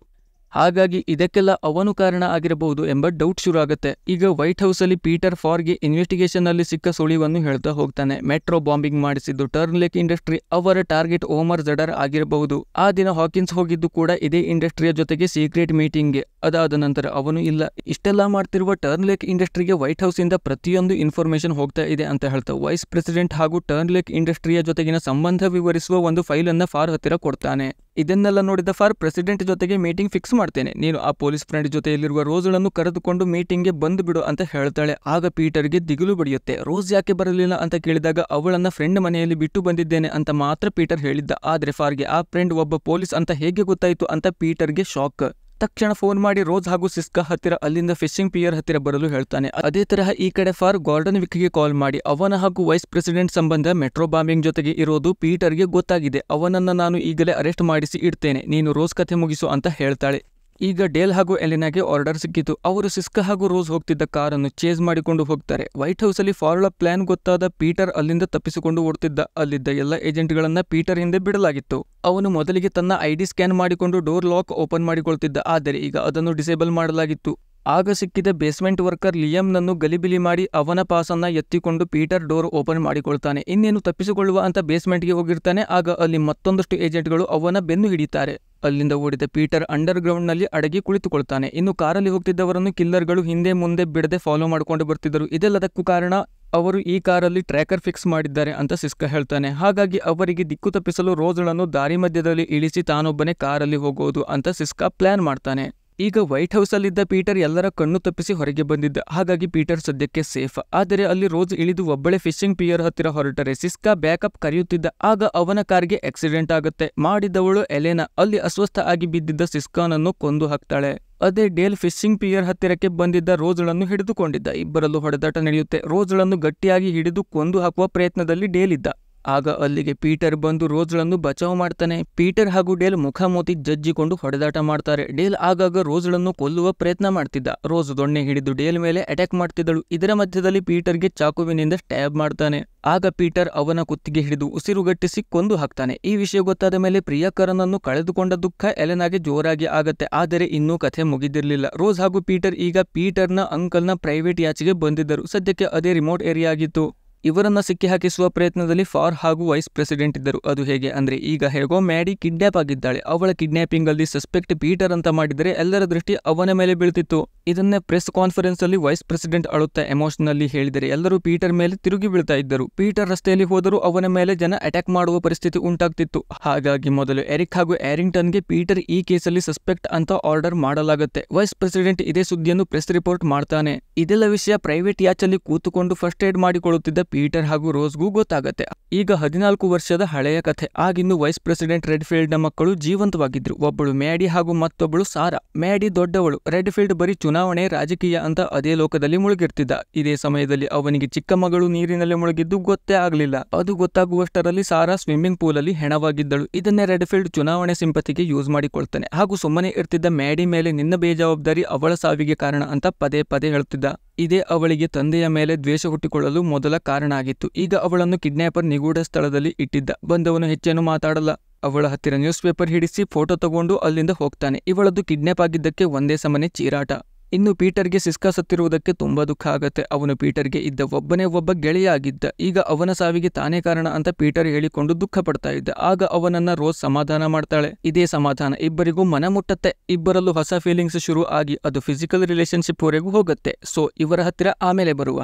ಹಾಗಾಗಿ ಇದಕ್ಕೆಲ್ಲ ಅವನು ಕಾರಣ ಆಗಿರಬಹುದು ಎಂಬ ಡೌಟ್ ಶುರು ಆಗುತ್ತೆ. ಈಗ ವೈಟ್ ಹೌಸ್ ಅಲ್ಲಿ ಪೀಟರ್ ಫಾರ್ಗೆ ಇನ್ವೆಸ್ಟಿಗೇಷನ್ ಅಲ್ಲಿ ಸಿಕ್ಕ ಸುಳಿವನ್ನು ಹೇಳ್ತಾ ಹೋಗ್ತಾನೆ. ಮೆಟ್ರೋ ಬಾಂಬಿಂಗ್ ಮಾಡಿಸಿದ್ದು ಟರ್ನ್ ಲೇಕ್ ಇಂಡಸ್ಟ್ರಿ, ಅವರ ಟಾರ್ಗೆಟ್ ಓಮರ್ ಝಡರ್ ಆಗಿರಬಹುದು. ಆ ದಿನ ಹಾಕಿನ್ಸ್ ಹೋಗಿದ್ದು ಕೂಡ ಇದೇ ಇಂಡಸ್ಟ್ರಿಯ ಜೊತೆಗೆ ಸೀಕ್ರೆಟ್ ಮೀಟಿಂಗ್ಗೆ. ಅದಾದ ನಂತರ ಅವನು ಇಲ್ಲ, ಇಷ್ಟೆಲ್ಲ ಮಾಡ್ತಿರುವ ಟರ್ನ್ ಲೇಕ್ ಇಂಡಸ್ಟ್ರಿಗೆ ವೈಟ್ ಹೌಸ್ ಇಂದ ಪ್ರತಿಯೊಂದು ಇನ್ಫಾರ್ಮೇಶನ್ ಹೋಗ್ತಾ ಇದೆ ಅಂತ ಹೇಳ್ತಾ ವೈಸ್ ಪ್ರೆಸಿಡೆಂಟ್ ಹಾಗೂ ಟರ್ನ್ ಲೇಕ್ ಇಂಡಸ್ಟ್ರಿಯ ಜೊತೆಗಿನ ಸಂಬಂಧ ವಿವರಿಸುವ ಒಂದು ಫೈಲ್ ಅನ್ನ ಫಾರ್ ಹತ್ತಿರ ಕೊಡ್ತಾನೆ. ಇದನ್ನೆಲ್ಲ ನೋಡಿದ ಫಾರ್ ಪ್ರೆಸಿಡೆಂಟ್ ಜೊತೆಗೆ ಮೀಟಿಂಗ್ ಫಿಕ್ಸ್ ಮಾಡ್ತೇನೆ, ನೀನು ಆ ಪೊಲೀಸ್ ಫ್ರೆಂಡ್ ಜೊತೆಯಲ್ಲಿರುವ ರೋಸ್ಗಳನ್ನು ಕರೆದುಕೊಂಡು ಮೀಟಿಂಗ್ಗೆ ಬಂದು ಬಿಡು ಅಂತ ಹೇಳ್ತಾಳೆ. ಆಗ ಪೀಟರ್ಗೆ ದಿಗಿಲು ಬಡಿಯುತ್ತೆ. ರೋಸ್ ಯಾಕೆ ಬರಲಿಲ್ಲ ಅಂತ ಕೇಳಿದಾಗ ಅವಳನ್ನ ಫ್ರೆಂಡ್ ಮನೆಯಲ್ಲಿ ಬಿಟ್ಟು ಬಂದಿದ್ದೇನೆ ಅಂತ ಮಾತ್ರ ಪೀಟರ್ ಹೇಳಿದ್ದ. ಆದ್ರೆ ಫಾರ್ಗೆ ಆ ಫ್ರೆಂಡ್ ಒಬ್ಬ ಪೊಲೀಸ್ ಅಂತ ಹೇಗೆ ಗೊತ್ತಾಯ್ತು ಅಂತ ಪೀಟರ್ಗೆ ಶಾಕ್. ತಕ್ಷಣ ಫೋನ್ ಮಾಡಿ ರೋಸ್ ಹಾಗೂ ಸಿಸ್ಕಾ ಹತ್ತಿರ ಅಲ್ಲಿಂದ ಫಿಶಿಂಗ್ ಪಿಯರ್ ಹತ್ತಿರ ಬರಲು ಹೇಳ್ತಾನೆ. ಅದೇ ತರಹ ಈ ಕಡೆ ಫಾರ್ ಗಾರ್ಡನ್ ವಿಕ್ಗೆ ಕಾಲ್ ಮಾಡಿ ಅವನ ಹಾಗೂ ವೈಸ್ ಪ್ರೆಸಿಡೆಂಟ್ ಸಂಬಂಧ ಮೆಟ್ರೋ ಬಾಂಬಿಂಗ್ ಜೊತೆಗೆ ಇರೋದು ಪೀಟರ್ಗೆ ಗೊತ್ತಾಗಿದೆ, ಅವನನ್ನ ನಾನು ಈಗಲೇ ಅರೆಸ್ಟ್ ಮಾಡಿಸಿ ಇಡ್ತೇನೆ, ನೀನು ರೋಸ್ ಕಥೆ ಮುಗಿಸು ಅಂತ ಹೇಳ್ತಾಳೆ. ಈಗ ಡೇಲ್ ಹಾಗೂ ಎಲಿನಾಗೆ ಆರ್ಡರ್ ಸಿಕ್ಕಿತು. ಅವರು ಸಿಸ್ಕಾ ಹಾಗೂ ರೋಸ್ ಹೋಗ್ತಿದ್ದ ಕಾರನ್ನು ಚೇಸ್ ಮಾಡಿಕೊಂಡು ಹೋಗ್ತಾರೆ. ವೈಟ್ ಹೌಸ್ ಅಲ್ಲಿ ಫಾರ್ಳ ಪ್ಲಾನ್ ಗೊತ್ತಾದ ಪೀಟರ್ ಅಲ್ಲಿಂದ ತಪ್ಪಿಸಿಕೊಂಡು ಓಡ್ತಿದ್ದ. ಅಲ್ಲಿದ್ದ ಎಲ್ಲ ಏಜೆಂಟ್ಗಳನ್ನ ಪೀಟರ್ ಹಿಂದೆ ಬಿಡಲಾಗಿತ್ತು. ಅವನು ಮೊದಲಿಗೆ ತನ್ನ ಐಡಿ ಸ್ಕ್ಯಾನ್ ಮಾಡಿಕೊಂಡು ಡೋರ್ ಲಾಕ್ ಓಪನ್ ಮಾಡಿಕೊಳ್ತಿದ್ದ, ಆದರೆ ಈಗ ಅದನ್ನು ಡಿಸೇಬಲ್ ಮಾಡಲಾಗಿತ್ತು. ಆಗ ಸಿಕ್ಕಿದ ಬೇಸ್ಮೆಂಟ್ ವರ್ಕರ್ ಲಿಯಮ್ನನ್ನು ಗಲಿಬಿಲಿ ಮಾಡಿ ಅವನ ಪಾಸನ್ನ ಎತ್ತಿಕೊಂಡು ಪೀಟರ್ ಡೋರ್ ಓಪನ್ ಮಾಡಿಕೊಳ್ತಾನೆ. ಇನ್ನೇನು ತಪ್ಪಿಸಿಕೊಳ್ಳುವ ಅಂತ ಬೇಸ್ಮೆಂಟ್ಗೆ ಹೋಗಿರ್ತಾನೆ. ಆಗ ಅಲ್ಲಿ ಮತ್ತೊಂದಷ್ಟು ಏಜೆಂಟ್ಗಳು ಅವನ ಬೆನ್ನು ಹಿಡಿತಾರೆ. ಅಲ್ಲಿಂದ ಓಡಿದ ಪೀಟರ್ ಅಂಡರ್ ಗ್ರೌಂಡ್ ನಲ್ಲಿ ಅಡಗಿ ಕುಳಿತುಕೊಳ್ತಾನೆ. ಇನ್ನು ಕಾರಲ್ಲಿ ಹೋಗ್ತಿದ್ದವರನ್ನು ಕಿಲ್ಲರ್ಗಳು ಹಿಂದೆ ಮುಂದೆ ಬಿಡದೆ ಫಾಲೋ ಮಾಡಿಕೊಂಡು ಬರ್ತಿದ್ದರು. ಇದೆಲ್ಲದಕ್ಕೂ ಕಾರಣ ಅವರು ಈ ಕಾರಲ್ಲಿ ಟ್ರ್ಯಾಕರ್ ಫಿಕ್ಸ್ ಮಾಡಿದ್ದಾರೆ ಅಂತ ಸಿಸ್ಕಾ ಹೇಳ್ತಾನೆ. ಹಾಗಾಗಿ ಅವರಿಗೆ ದಿಕ್ಕು ತಪ್ಪಿಸಲು ರೋಸ್ಗಳನ್ನು ದಾರಿ ಮಧ್ಯದಲ್ಲಿ ಇಳಿಸಿ ತಾನೊಬ್ಬನೇ ಕಾರಲ್ಲಿ ಹೋಗೋದು ಅಂತ ಸಿಸ್ಕಾ ಪ್ಲಾನ್ ಮಾಡ್ತಾನೆ. ಈಗ ವೈಟ್ ಹೌಸ್ ಅಲ್ಲಿದ್ದ ಪೀಟರ್ ಎಲ್ಲರ ಕಣ್ಣು ತಪ್ಪಿಸಿ ಹೊರಗೆ ಬಂದಿದ್ದ. ಹಾಗಾಗಿ ಪೀಟರ್ ಸದ್ಯಕ್ಕೆ ಸೇಫ್. ಆದರೆ ಅಲ್ಲಿ ರೋಸ್ ಇಳಿದು ಒಬ್ಬಳೆ ಫಿಶಿಂಗ್ ಪಿಯರ್ ಹತ್ತಿರ ಹೊರಟರೆ ಸಿಸ್ಕಾ ಬ್ಯಾಕಪ್ ಕರೆಯುತ್ತಿದ್ದ. ಆಗ ಅವನ ಕಾರ್ಗೆ ಆಕ್ಸಿಡೆಂಟ್ ಆಗುತ್ತೆ. ಮಾಡಿದವಳು ಎಲೆನಾ ಅಲ್ಲಿ ಅಸ್ವಸ್ಥ ಆಗಿ ಬಿದ್ದಿದ್ದ ಸಿಸ್ಕಾನನ್ನು ಕೊಂದು ಹಾಕ್ತಾಳೆ. ಅದೇ ಡೇಲ್ ಫಿಶಿಂಗ್ ಪಿಯರ್ ಹತ್ತಿರಕ್ಕೆ ಬಂದಿದ್ದ ರೋಸ್ಗಳನ್ನು ಹಿಡಿದುಕೊಂಡಿದ್ದ. ಇಬ್ಬರಲ್ಲೂ ಹೊಡೆದಾಟ ನಡೆಯುತ್ತೆ. ರೋಸ್ಗಳನ್ನು ಗಟ್ಟಿಯಾಗಿ ಹಿಡಿದು ಕೊಂದು ಹಾಕುವ ಪ್ರಯತ್ನದಲ್ಲಿ ಡೇಲ್ ಇದ್ದ. ಆಗ ಅಲ್ಲಿಗೆ ಪೀಟರ್ ಬಂದು ರೋಸ್ಗಳನ್ನು ಬಚಾವ್ ಮಾಡ್ತಾನೆ. ಪೀಟರ್ ಹಾಗೂ ಡೇಲ್ ಮುಖಾಮುಖಿ ಜಜ್ಜಿಕೊಂಡು ಹೊಡೆದಾಟ ಮಾಡ್ತಾರೆ. ಡೇಲ್ ಆಗಾಗ ರೋಸ್ಗಳನ್ನು ಕೊಲ್ಲುವ ಪ್ರಯತ್ನ ಮಾಡ್ತಿದ್ದ. ರೋಸ್ ದೊಣ್ಣೆ ಹಿಡಿದು ಡೇಲ್ ಮೇಲೆ ಅಟ್ಯಾಕ್ ಮಾಡ್ತಿದ್ದಳು. ಇದರ ಮಧ್ಯದಲ್ಲಿ ಪೀಟರ್ಗೆ ಚಾಕುವಿನಿಂದ ಸ್ಟ್ಯಾಬ್ ಮಾಡ್ತಾನೆ. ಆಗ ಪೀಟರ್ ಅವನ ಕುತ್ತಿಗೆ ಹಿಡಿದು ಉಸಿರುಗಟ್ಟಿಸಿ ಕೊಂದು ಹಾಕ್ತಾನೆ. ಈ ವಿಷಯ ಗೊತ್ತಾದ ಮೇಲೆ ಪ್ರಿಯಕರನನ್ನು ಕಳೆದುಕೊಂಡ ದುಃಖ ಎಲೆನಾಗೆ ಜೋರಾಗಿ ಆಗತ್ತೆ. ಆದರೆ ಇನ್ನೂ ಕಥೆ ಮುಗಿದಿರಲಿಲ್ಲ. ರೋಸ್ ಹಾಗೂ ಪೀಟರ್ ಈಗ ಪೀಟರ್ನ ಅಂಕಲ್ನ ಪ್ರೈವೇಟ್ ಯಾಚಿಗೆ ಬಂದಿದ್ದರು. ಸದ್ಯಕ್ಕೆ ಅದೇ ರಿಮೋಟ್ ಏರಿಯಾ ಆಗಿತ್ತು. ಇವರನ್ನ ಸಿಕ್ಕಿ ಹಾಕಿಸುವ ಪ್ರಯತ್ನದಲ್ಲಿ ಫಾರ್ ಹಾಗೂ ವೈಸ್ ಪ್ರೆಸಿಡೆಂಟ್ ಇದ್ದರು. ಅದು ಹೇಗೆ ಅಂದ್ರೆ ಈಗ ಹೇಗೋ ಮ್ಯಾಡಿ ಕಿಡ್ನಾಪ್ ಆಗಿದ್ದಾಳೆ. ಅವಳ ಕಿಡ್ನಾಪಿಂಗ್ ಅಲ್ಲಿ ಸಸ್ಪೆಕ್ಟ್ ಪೀಟರ್ ಅಂತ ಮಾಡಿದರೆ ಎಲ್ಲರ ದೃಷ್ಟಿ ಅವನ ಮೇಲೆ ಬೀಳ್ತಿತ್ತು. ಇದನ್ನೇ ಪ್ರೆಸ್ ಕಾನ್ಫರೆನ್ಸ್ ಅಲ್ಲಿ ವೈಸ್ ಪ್ರೆಸಿಡೆಂಟ್ ಅಳುತ್ತಾ ಎಮೋಷನಲಿ ಹೇಳಿದರೆ ಎಲ್ಲರೂ ಪೀಟರ್ ಮೇಲೆ ತಿರುಗಿ ಬೀಳ್ತಾ ಇದ್ದರು. ಪೀಟರ್ ರಸ್ತೆಯಲ್ಲಿ ಹೋದರೂ ಅವನ ಮೇಲೆ ಜನ ಅಟ್ಯಾಕ್ ಮಾಡುವ ಪರಿಸ್ಥಿತಿ ಉಂಟಾಗ್ತಿತ್ತು. ಹಾಗಾಗಿ ಮೊದಲು ಎರಿಕ್ ಹಾಗೂ ಆರಿಂಗ್ಟನ್ಗೆ ಪೀಟರ್ ಈ ಕೇಸಲ್ಲಿ ಸಸ್ಪೆಕ್ಟ್ ಅಂತ ಆರ್ಡರ್ ಮಾಡಲಾಗುತ್ತೆ. ವೈಸ್ ಪ್ರೆಸಿಡೆಂಟ್ ಇದೇ ಸುದ್ದಿಯನ್ನು ಪ್ರೆಸ್ ರಿಪೋರ್ಟ್ ಮಾಡ್ತಾನೆ. ಇದೆಲ್ಲ ವಿಷಯ ಪ್ರೈವೇಟ್ ಯಾಚಲ್ಲಿ ಕೂತುಕೊಂಡು ಫಸ್ಟ್ ಏಡ್ ಮಾಡಿಕೊಳ್ಳುತ್ತಿದ್ದ ಪೀಟರ್ ಹಾಗೂ ರೋಸ್ಗೂ ಗೊತ್ತಾಗತ್ತೆ. ಈಗ 14 ವರ್ಷದ ಹಳೆಯ ಕಥೆ. ಆಗಿನ್ನು ವೈಸ್ ಪ್ರೆಸಿಡೆಂಟ್ ರೆಡ್ಫೀಲ್ಡ್ ನ ಮಕ್ಕಳು ಜೀವಂತವಾಗಿದ್ರು. ಒಬ್ಬಳು ಮ್ಯಾಡಿ ಹಾಗೂ ಮತ್ತೊಬ್ಬಳು ಸಾರಾ. ಮ್ಯಾಡಿ ದೊಡ್ಡವಳು. ರೆಡ್ಫೀಲ್ಡ್ ಬರೀ ಚುನಾವಣೆ ರಾಜಕೀಯ ಅಂತ ಅದೇ ಲೋಕದಲ್ಲಿ ಮುಳುಗಿರ್ತಿದ್ದ. ಇದೇ ಸಮಯದಲ್ಲಿ ಅವನಿಗೆ ಚಿಕ್ಕ ಮಗಳು ನೀರಿನಲ್ಲಿ ಮುಳುಗಿದ್ದು ಗೊತ್ತೇ ಆಗ್ಲಿಲ್ಲ. ಅದು ಗೊತ್ತಾಗುವಷ್ಟರಲ್ಲಿ ಸಾರಾ ಸ್ವಿಮ್ಮಿಂಗ್ ಪೂಲ್ ಅಲ್ಲಿ ಹೆಣವಾಗಿದ್ದಳು. ಇದನ್ನೇ ರೆಡ್ಫೀಲ್ಡ್ ಚುನಾವಣೆ ಸಿಂಪತಿಗೆ ಯೂಸ್ ಮಾಡಿಕೊಳ್ತಾನೆ. ಹಾಗೂ ಸುಮ್ಮನೆ ಇರ್ತಿದ್ದ ಮ್ಯಾಡಿ ಮೇಲೆ ನಿನ್ನ ಬೇಜವಾಬ್ದಾರಿ ಅವಳ ಸಾವಿಗೆ ಕಾರಣ ಅಂತ ಪದೇ ಪದೇ ಹೇಳ್ತಿದ್ದ. ಇದೇ ಅವಳಿಗೆ ತಂದೆಯ ಮೇಲೆ ದ್ವೇಷ ಹುಟ್ಟಿಕೊಳ್ಳಲು ಮೊದಲ ಕಾರಣ ಆಗಿತ್ತು. ಈಗ ಅವಳನ್ನು ಕಿಡ್ನಾಪರ್ ನಿಗೂಢ ಸ್ಥಳದಲ್ಲಿ ಇಟ್ಟಿದ್ದ. ಬಂದವನು ಹೆಚ್ಚೇನು ಮಾತಾಡಲ್ಲ. ಅವಳ ಹತ್ತಿರ ನ್ಯೂಸ್ ಪೇಪರ್ ಹಿಡಿಸಿ ಫೋಟೋ ತಗೊಂಡು ಅಲ್ಲಿಂದ ಹೋಗ್ತಾನೆ. ಇವಳದ್ದು ಕಿಡ್ನಾಪ್ ಆಗಿದ್ದಕ್ಕೆ ಒಂದೇ ಸಮನೆ ಚೀರಾಟ. ಇನ್ನು ಪೀಟರ್ಗೆ ಸಿಸ್ಕಾ ಸತ್ತಿರುವುದಕ್ಕೆ ತುಂಬಾ ದುಃಖ ಆಗತ್ತೆ. ಅವನು ಪೀಟರ್ಗೆ ಇದ್ದ ಒಬ್ಬನೇ ಒಬ್ಬ ಗೆಳೆಯ ಆಗಿದ್ದ. ಈಗ ಅವನ ಸಾವಿಗೆ ತಾನೇ ಕಾರಣ ಅಂತ ಪೀಟರ್ ಹೇಳಿಕೊಂಡು ದುಃಖ ಪಡ್ತಾ ಇದ್ದ. ಆಗ ಅವನನ್ನ ರೋಸ್ ಸಮಾಧಾನ ಮಾಡ್ತಾಳೆ. ಇದೇ ಸಮಾಧಾನ ಇಬ್ಬರಿಗೂ ಮನ ಮುಟ್ಟತ್ತೆ. ಇಬ್ಬರಲ್ಲೂ ಹೊಸ ಫೀಲಿಂಗ್ಸ್ ಶುರು ಆಗಿ ಅದು ಫಿಸಿಕಲ್ ರಿಲೇಶನ್ಶಿಪ್ ವರೆಗೂ ಹೋಗುತ್ತೆ. ಸೊ ಇವರ ಹತ್ತಿರ ಆಮೇಲೆ ಬರುವ.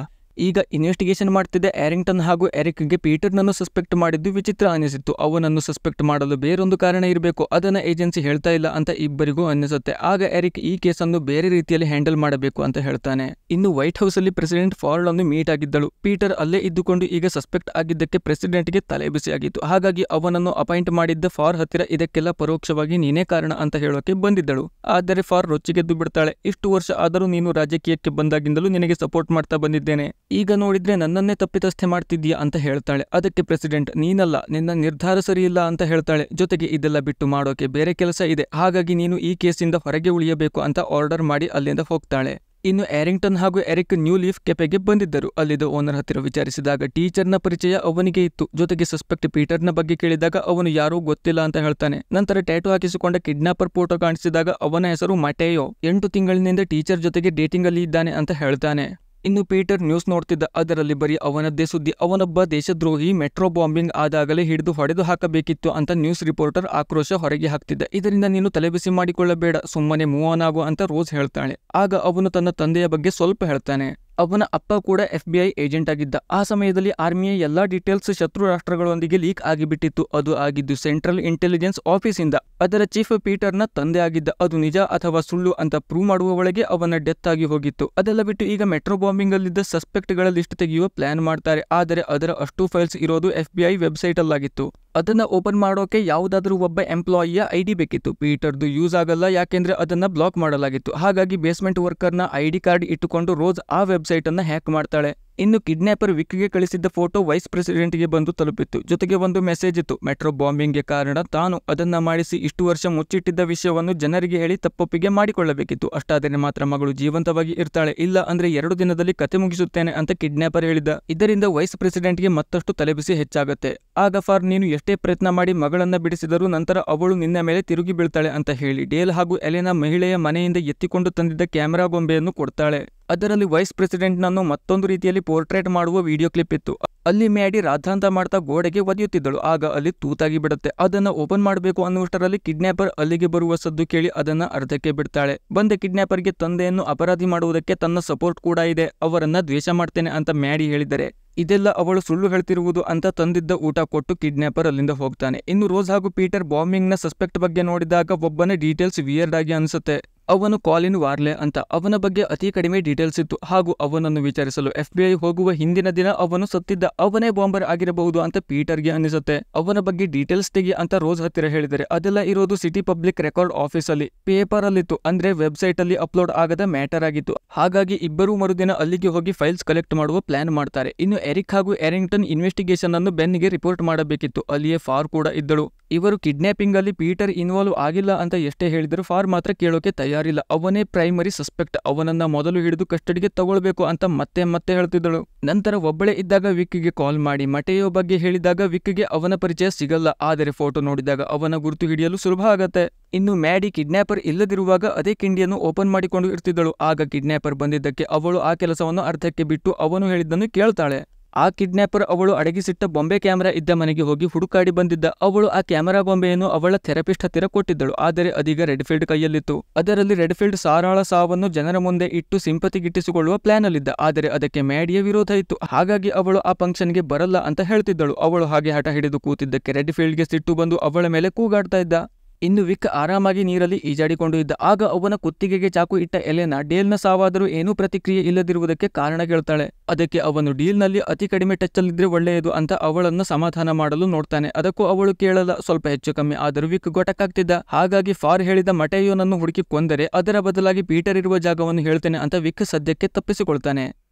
ಈಗ ಇನ್ವೆಸ್ಟಿಗೇಷನ್ ಮಾಡ್ತಿದ್ದ ಆರಿಂಗ್ಟನ್ ಹಾಗೂ ಎರಿಕ್ಗೆ ಪೀಟರ್ನನ್ನು ಸಸ್ಪೆಕ್ಟ್ ಮಾಡಿದ್ದು ವಿಚಿತ್ರ ಅನಿಸಿತ್ತು. ಅವನನ್ನು ಸಸ್ಪೆಕ್ಟ್ ಮಾಡಲು ಬೇರೊಂದು ಕಾರಣ ಇರಬೇಕು, ಅದನ್ನ ಏಜೆನ್ಸಿ ಹೇಳ್ತಾ ಇಲ್ಲ ಅಂತ ಇಬ್ಬರಿಗೂ ಅನ್ನಿಸುತ್ತೆ. ಆಗ ಎರಿಕ್ ಈ ಕೇಸನ್ನು ಬೇರೆ ರೀತಿಯಲ್ಲಿ ಹ್ಯಾಂಡಲ್ ಮಾಡಬೇಕು ಅಂತ ಹೇಳ್ತಾನೆ. ಇನ್ನು ವೈಟ್ ಹೌಸ್ ಅಲ್ಲಿ ಪ್ರೆಸಿಡೆಂಟ್ ಫಾರ್ಲ್ ಅನ್ನು ಮೀಟ್ ಆಗಿದ್ದಳು. ಪೀಟರ್ ಅಲ್ಲೇ ಇದ್ದುಕೊಂಡು ಈಗ ಸಸ್ಪೆಕ್ಟ್ ಆಗಿದ್ದಕ್ಕೆ ಪ್ರೆಸಿಡೆಂಟ್ಗೆ ತಲೆ ಬಿಸಿ ಆಗಿತ್ತು. ಹಾಗಾಗಿ ಅವನನ್ನು ಅಪಾಯಿಂಟ್ ಮಾಡಿದ್ದ ಫಾರ್ ಹತ್ತಿರ ಇದಕ್ಕೆಲ್ಲ ಪರೋಕ್ಷವಾಗಿ ನೀನೇ ಕಾರಣ ಅಂತ ಹೇಳೋಕೆ ಬಂದಿದ್ದಳು. ಆದರೆ ಫಾರ್ ರೊಚ್ಚಿಗೆದ್ದು ಬಿಡ್ತಾಳೆ. ಇಷ್ಟು ವರ್ಷ ಆದರೂ ನೀನು ರಾಜಕೀಯಕ್ಕೆ ಬಂದಾಗಿಂದಲೂ ನಿನಗೆ ಸಪೋರ್ಟ್ ಮಾಡ್ತಾ ಬಂದಿದ್ದೇನೆ, ಈಗ ನೋಡಿದ್ರೆ ನನ್ನನ್ನೇ ತಪ್ಪಿತಸ್ಥೆ ಮಾಡ್ತಿದ್ದೀಯಾ ಅಂತ ಹೇಳ್ತಾಳೆ. ಅದಕ್ಕೆ ಪ್ರೆಸಿಡೆಂಟ್ ನೀನಲ್ಲ, ನಿನ್ನ ನಿರ್ಧಾರ ಸರಿಯಿಲ್ಲ ಅಂತ ಹೇಳ್ತಾಳೆ. ಜೊತೆಗೆ ಇದೆಲ್ಲ ಬಿಟ್ಟು ಮಾಡೋಕೆ ಬೇರೆ ಕೆಲಸ ಇದೆ, ಹಾಗಾಗಿ ನೀನು ಈ ಕೇಸಿಂದ ಹೊರಗೆ ಉಳಿಯಬೇಕು ಅಂತ ಆರ್ಡರ್ ಮಾಡಿ ಅಲ್ಲಿಂದ ಹೋಗ್ತಾಳೆ. ಇನ್ನು ಆರಿಂಗ್ಟನ್ ಹಾಗೂ ಎರಿಕ್ ನ್ಯೂ ಲೀಫ್ ಕೆಫೆಗೆ ಬಂದಿದ್ದರು. ಅಲ್ಲಿದ್ದ ಓನರ್ ಹತ್ತಿರ ವಿಚಾರಿಸಿದಾಗ ಟೀಚರ್ನ ಪರಿಚಯ ಅವನಿಗೆ ಇತ್ತು. ಜೊತೆಗೆ ಸಸ್ಪೆಕ್ಟ್ ಪೀಟರ್ನ ಬಗ್ಗೆ ಕೇಳಿದಾಗ ಅವನು ಯಾರೂ ಗೊತ್ತಿಲ್ಲ ಅಂತ ಹೇಳ್ತಾನೆ. ನಂತರ ಟ್ಯಾಟೂ ಹಾಕಿಸಿಕೊಂಡ ಕಿಡ್ನಾಪರ್ ಫೋಟೋ ಕಾಣಿಸಿದಾಗ ಅವನ ಹೆಸರು ಮಟೇಯೋ. 8 ತಿಂಗಳಿನಿಂದ ಟೀಚರ್ ಜೊತೆಗೆ ಡೇಟಿಂಗ್ ಅಲ್ಲಿ ಇದ್ದಾನೆ ಅಂತ ಹೇಳ್ತಾನೆ. ಇನ್ನು ಪೀಟರ್ ನ್ಯೂಸ್ ನೋಡ್ತಿದ್ದ. ಅದರಲ್ಲಿ ಬರೀ ಅವನದ್ದೇ ಸುದ್ದಿ. ಅವನೊಬ್ಬ ದೇಶದ್ರೋಹಿ, ಮೆಟ್ರೋ ಬಾಂಬಿಂಗ್ ಆದಾಗಲೇ ಹಿಡಿದು ಹೊಡೆದು ಹಾಕಬೇಕಿತ್ತು ಅಂತ ನ್ಯೂಸ್ ರಿಪೋರ್ಟರ್ ಆಕ್ರೋಶ ಹೊರಗೆ ಹಾಕ್ತಿದ್ದ. ಇದರಿಂದ ನೀನು ತಲೆಬಿಸಿ ಮಾಡಿಕೊಳ್ಳಬೇಡ, ಸುಮ್ಮನೆ ಮೂವ್ ಆನ್ ಆಗು ಅಂತ ರೋಸ್ ಹೇಳ್ತಾಳೆ. ಆಗ ಅವನು ತನ್ನ ತಂದೆಯ ಬಗ್ಗೆ ಸ್ವಲ್ಪ ಹೇಳ್ತಾನೆ. ಅವನ ಅಪ್ಪ ಕೂಡ FBI ಏಜೆಂಟ್ ಆಗಿದ್ದ. ಆ ಸಮಯದಲ್ಲಿ ಆರ್ಮಿಯ ಎಲ್ಲಾ ಡೀಟೇಲ್ಸ್ ಶತ್ರು ರಾಷ್ಟ್ರಗಳೊಂದಿಗೆ ಲೀಕ್ ಆಗಿಬಿಟ್ಟಿತ್ತು. ಅದು ಆಗಿದ್ದು ಸೆಂಟ್ರಲ್ ಇಂಟೆಲಿಜೆನ್ಸ್ ಆಫೀಸಿಂದ. ಅದರ ಚೀಫ್ ಪೀಟರ್ನ ತಂದೆ ಆಗಿದ್ದ. ಅದು ನಿಜ ಅಥವಾ ಸುಳ್ಳು ಅಂತ ಪ್ರೂವ್ ಮಾಡುವ ಒಳಗೆ ಅವನ ಡೆತ್ ಆಗಿ ಹೋಗಿತ್ತು. ಅದೆಲ್ಲ ಬಿಟ್ಟು ಈಗ ಮೆಟ್ರೋ ಬಾಂಬಿಂಗ್ ಅಲ್ಲಿದ್ದ ಸಸ್ಪೆಕ್ಟ್ಗಳ ಲಿಸ್ಟ್ ತೆಗೆಯುವ ಪ್ಲಾನ್ ಮಾಡ್ತಾರೆ. ಆದರೆ ಅದರ ಅಷ್ಟು ಫೈಲ್ಸ್ ಇರೋದು FBI ವೆಬ್ಸೈಟ್ ಅಲ್ಲಾಗಿತ್ತು. ಅದನ್ನ ಓಪನ್ ಮಾಡೋಕೆ ಯಾವುದಾದ್ರೂ ಒಬ್ಬ ಎಂಪ್ಲಾಯಿಯ ID ಬೇಕಿತ್ತು. ಪೀಟರ್ದು ಯೂಸ್ ಆಗಲ್ಲ, ಯಾಕೆಂದ್ರೆ ಅದನ್ನ ಬ್ಲಾಕ್ ಮಾಡಲಾಗಿತ್ತು. ಹಾಗಾಗಿ ಬೇಸ್ಮೆಂಟ್ ವರ್ಕರ್ನ ID ಕಾರ್ಡ್ ಇಟ್ಟುಕೊಂಡು ರೋಸ್ ಆ ವೆಬ್ಸೈಟ್ ಅನ್ನ ಹ್ಯಾಕ್ ಮಾಡ್ತಾಳೆ. ಇನ್ನು ಕಿಡ್ನಾಪರ್ ವಿಕ್ಗೆ ಕಳಿಸಿದ್ದ ಫೋಟೋ ವೈಸ್ ಪ್ರೆಸಿಡೆಂಟ್ಗೆ ಬಂದು ತಲುಪಿತ್ತು. ಜೊತೆಗೆ ಒಂದು ಮೆಸೇಜ್ ಇತ್ತು. ಮೆಟ್ರೋ ಬಾಂಬಿಂಗ್ಗೆ ಕಾರಣ ತಾನು, ಅದನ್ನ ಮಾಡಿಸಿ ಇಷ್ಟು ವರ್ಷ ಮುಚ್ಚಿಟ್ಟಿದ್ದ ವಿಷಯವನ್ನು ಜನರಿಗೆ ಹೇಳಿ ತಪ್ಪೊಪ್ಪಿಗೆ ಮಾಡಿಕೊಳ್ಳಬೇಕಿತ್ತು. ಅಷ್ಟಾದರೆ ಮಾತ್ರ ಮಗಳು ಜೀವಂತವಾಗಿ ಇರ್ತಾಳೆ, ಇಲ್ಲ ಅಂದ್ರೆ 2 ದಿನದಲ್ಲಿ ಕತೆ ಮುಗಿಸುತ್ತೇನೆ ಅಂತ ಕಿಡ್ನಾಪರ್ ಹೇಳಿದ. ಇದರಿಂದ ವೈಸ್ ಪ್ರೆಸಿಡೆಂಟ್ಗೆ ಮತ್ತಷ್ಟು ತಲೆಬಿಸಿ ಹೆಚ್ಚಾಗುತ್ತೆ. ಆಗ ಫಾರ್, ನೀನು ಎಷ್ಟೇ ಪ್ರಯತ್ನ ಮಾಡಿ ಮಗಳನ್ನ ಬಿಡಿಸಿದರೂ ನಂತರ ಅವಳು ನಿನ್ನ ಮೇಲೆ ತಿರುಗಿ ಬೀಳ್ತಾಳೆ ಅಂತ ಹೇಳಿ ಡೇಲ್ ಹಾಗೂ ಎಲೆನಾ ಮಹಿಳೆಯ ಮನೆಯಿಂದ ಎತ್ತಿಕೊಂಡು ತಂದಿದ್ದ ಕ್ಯಾಮೆರಾ ಗೊಂಬೆಯನ್ನು ಕೊಡ್ತಾಳೆ. ಅದರಲ್ಲಿ ವೈಸ್ ಪ್ರೆಸಿಡೆಂಟ್ ನನ್ನು ಮತ್ತೊಂದು ರೀತಿಯಲ್ಲಿ ಪೋರ್ಟ್ರೇಟ್ ಮಾಡುವ ವಿಡಿಯೋ ಕ್ಲಿಪ್ ಇತ್ತು. ಅಲ್ಲಿ ಮ್ಯಾಡಿ ರಾಧಾಂತ ಮಾಡ್ತಾ ಗೋಡೆಗೆ ಒದೆಯುತ್ತಿದ್ದಳು. ಆಗ ಅಲ್ಲಿ ತೂತಾಗಿ ಬಿಡುತ್ತೆ. ಅದನ್ನ ಓಪನ್ ಮಾಡಬೇಕು ಅನ್ನುವಷ್ಟರಲ್ಲಿ ಕಿಡ್ನಾಪರ್ ಅಲ್ಲಿಗೆ ಬರುವ ಸದ್ದು ಕೇಳಿ ಅದನ್ನ ಅರ್ಧಕ್ಕೆ ಬಿಡ್ತಾಳೆ. ಬಂದ ಕಿಡ್ನಾಪರ್ಗೆ ತಂದೆಯನ್ನು ಅಪರಾಧಿ ಮಾಡುವುದಕ್ಕೆ ತನ್ನ ಸಪೋರ್ಟ್ ಕೂಡ ಇದೆ, ಅವರನ್ನ ದ್ವೇಷ ಮಾಡ್ತೇನೆ ಅಂತ ಮ್ಯಾಡಿ ಹೇಳಿದರೆ ಇದೆಲ್ಲ ಅವಳು ಸುಳ್ಳು ಹೇಳ್ತಿರುವುದು ಅಂತ ತಂದಿದ್ದ ಊಟ ಕೊಟ್ಟು ಕಿಡ್ನಾಪರ್ ಅಲ್ಲಿಂದ ಹೋಗ್ತಾನೆ. ಇನ್ನು ರೋಸ್ ಹಾಗೂ ಪೀಟರ್ ಬಾಂಬಿಂಗ್ ನ ಸಸ್ಪೆಕ್ಟ್ ಬಗ್ಗೆ ನೋಡಿದಾಗ ಒಬ್ಬನ ಡೀಟೇಲ್ಸ್ ವಿಯರ್ಡ್ ಆಗಿ ಅನಿಸುತ್ತೆ. ಅವನು ಕಾಲಿನ್ ವಾರ್ಲೆ ಅಂತ. ಅವನ ಬಗ್ಗೆ ಅತಿ ಕಡಿಮೆ ಡೀಟೇಲ್ಸ್ ಇತ್ತು. ಹಾಗೂ ಅವನನ್ನು ವಿಚಾರಿಸಲು FBI ಹೋಗುವ ಹಿಂದಿನ ದಿನ ಅವನು ಸತ್ತಿದ್ದ. ಅವನೇ ಬಾಂಬರ್ ಆಗಿರಬಹುದು ಅಂತ ಪೀಟರ್ಗೆ ಅನಿಸುತ್ತೆ. ಅವನ ಬಗ್ಗೆ ಡೀಟೇಲ್ಸ್ ತೆಗಿ ಅಂತ ರೋಸ್ ಹತ್ತಿರ ಹೇಳಿದರೆ ಅದೆಲ್ಲ ಇರೋದು ಸಿಟಿ ಪಬ್ಲಿಕ್ ರೆಕಾರ್ಡ್ ಆಫೀಸ್ ಅಲ್ಲಿ, ಪೇಪರ್ ಅಲ್ಲಿತ್ತು. ಅಂದ್ರೆ ವೆಬ್ಸೈಟ್ ಅಲ್ಲಿ ಅಪ್ಲೋಡ್ ಆಗದ ಮ್ಯಾಟರ್ ಆಗಿತ್ತು. ಹಾಗಾಗಿ ಇಬ್ಬರೂ ಮರುದಿನ ಅಲ್ಲಿಗೆ ಹೋಗಿ ಫೈಲ್ಸ್ ಕಲೆಕ್ಟ್ ಮಾಡುವ ಪ್ಲಾನ್ ಮಾಡ್ತಾರೆ. ಇನ್ನು ಎರಿಕ್ ಹಾಗೂ ಆರಿಂಗ್ಟನ್ ಇನ್ವೆಸ್ಟಿಗೇಷನ್ ಅನ್ನು ಬೆನ್ನಿಗೆ ರಿಪೋರ್ಟ್ ಮಾಡಬೇಕಿತ್ತು. ಅಲ್ಲಿಯೇ ಫಾರ್ ಕೂಡ ಇದ್ದಳು. ಇವರು ಕಿಡ್ನಾಪಿಂಗ್ ಅಲ್ಲಿ ಪೀಟರ್ ಇನ್ವಾಲ್ವ್ ಆಗಿಲ್ಲ ಅಂತ ಎಷ್ಟೇ ಹೇಳಿದ್ರು ಫಾರ್ ಮಾತ್ರ ಕೇಳೋಕೆ ತಯಾರಿಲ್ಲ. ಅವನೇ ಪ್ರೈಮರಿ ಸಸ್ಪೆಕ್ಟ್, ಅವನನ್ನ ಮೊದಲು ಹಿಡಿದು ಕಸ್ಟಡಿಗೆ ತಗೊಳ್ಬೇಕು ಅಂತ ಮತ್ತೆ ಹೇಳ್ತಿದ್ದಳು. ನಂತರ ಒಬ್ಬಳೇ ಇದ್ದಾಗ ವಿಕ್ಗೆ ಕಾಲ್ ಮಾಡಿ ಮಟೆಯೋ ಬಗ್ಗೆ ಹೇಳಿದಾಗ ವಿಕ್ಗೆ ಅವನ ಪರಿಚಯ ಸಿಗಲ್ಲ. ಆದರೆ ಫೋಟೋ ನೋಡಿದಾಗ ಅವನ ಗುರುತು ಹಿಡಿಯಲು ಸುಲಭ ಆಗತ್ತೆ. ಇನ್ನು ಮ್ಯಾಡಿ ಕಿಡ್ನಾಪರ್ ಇಲ್ಲದಿರುವಾಗ ಅದೇ ಕಿಂಡಿಯನ್ನು ಓಪನ್ ಮಾಡಿಕೊಂಡು ಇರ್ತಿದ್ದಳು. ಆಗ ಕಿಡ್ನಾಪರ್ ಬಂದಿದ್ದಕ್ಕೆ ಅವಳು ಆ ಕೆಲಸವನ್ನು ಅರ್ಧಕ್ಕೆ ಬಿಟ್ಟು ಅವನು ಹೇಳಿದ್ದನ್ನು ಕೇಳ್ತಾಳೆ. ಆ ಕಿಡ್ನಾಪರ್ ಅವಳು ಅಡಗಿಸಿಟ್ಟ ಬೊಂಬೆ ಕ್ಯಾಮೆರಾ ಇದ್ದ ಮನೆಗೆ ಹೋಗಿ ಹುಡುಕಾಡಿ ಬಂದಿದ್ದ. ಅವಳು ಆ ಕ್ಯಾಮೆರಾ ಬೊಂಬೆಯನ್ನು ಅವಳ ಥೆರಪಿಸ್ಟ್ ಹತ್ತಿರ ಕೊಟ್ಟಿದ್ದಳು. ಆದರೆ ಅದೀಗ ರೆಡ್ಫೀಲ್ಡ್ ಕೈಯಲ್ಲಿತ್ತು. ಅದರಲ್ಲಿ ರೆಡ್ಫೀಲ್ಡ್ ಸಾರಾಳ ಸಾವನ್ನು ಜನರ ಮುಂದೆ ಇಟ್ಟು ಸಿಂಪತಿ ಗಿಟ್ಟಿಸಿಕೊಳ್ಳುವ ಪ್ಲಾನ್ ಅಲ್ಲಿದ್ದ. ಆದರೆ ಅದಕ್ಕೆ ಮ್ಯಾಡಿಯ ವಿರೋಧ ಇತ್ತು. ಹಾಗಾಗಿ ಅವಳು ಆ ಫಂಕ್ಷನ್ಗೆ ಬರಲ್ಲ ಅಂತ ಹೇಳ್ತಿದ್ದಳು. ಅವಳು ಹಾಗೆ ಹಠ ಹಿಡಿದು ಕೂತಿದ್ದಕ್ಕೆ ರೆಡ್ಫೀಲ್ಡ್ಗೆ ಸಿಟ್ಟು ಬಂದು ಅವಳ ಮೇಲೆ ಕೂಗಾಡ್ತಾ ಇದ್ದ. ಇನ್ನು ವಿಕ್ ಆರಾಮಾಗಿ ನೀರಲ್ಲಿ ಈಜಾಡಿಕೊಂಡು ಇದ್ದ. ಆಗ ಅವನ ಕುತ್ತಿಗೆಗೆ ಚಾಕು ಇಟ್ಟ ಎಲೆನಾ ಡೇಲ್ನ ಸಾವಾದರೂ ಏನೂ ಪ್ರತಿಕ್ರಿಯೆ ಇಲ್ಲದಿರುವುದಕ್ಕೆ ಕಾರಣ ಕೇಳ್ತಾಳೆ. ಅದಕ್ಕೆ ಅವನು ಡೀಲ್ನಲ್ಲಿ ಅತಿ ಕಡಿಮೆ ಟಚ್ಚಲ್ಲಿದ್ರೆ ಒಳ್ಳೆಯದು ಅಂತ ಅವಳನ್ನು ಸಮಾಧಾನ ಮಾಡಲು ನೋಡ್ತಾನೆ. ಅದಕ್ಕೂ ಅವಳು ಕೇಳಲ್ಲ. ಸ್ವಲ್ಪ ಹೆಚ್ಚು ಕಮ್ಮಿ ಆದರೂ ವಿಕ್ ಗೊಟಕ್ಕಾಗ್ತಿದ್ದ. ಹಾಗಾಗಿ ಫಾರ್ ಹೇಳಿದ ಮಟೆಯೋನನ್ನು ಹುಡುಕಿ ಕೊಂದರೆ ಅದರ ಬದಲಾಗಿ ಪೀಟರ್ ಇರುವ ಜಾಗವನ್ನು ಹೇಳ್ತೇನೆ ಅಂತ ವಿಕ್ ಸದ್ಯಕ್ಕೆ ತಪ್ಪಿಸಿಕೊಳ್ತಾನೆ.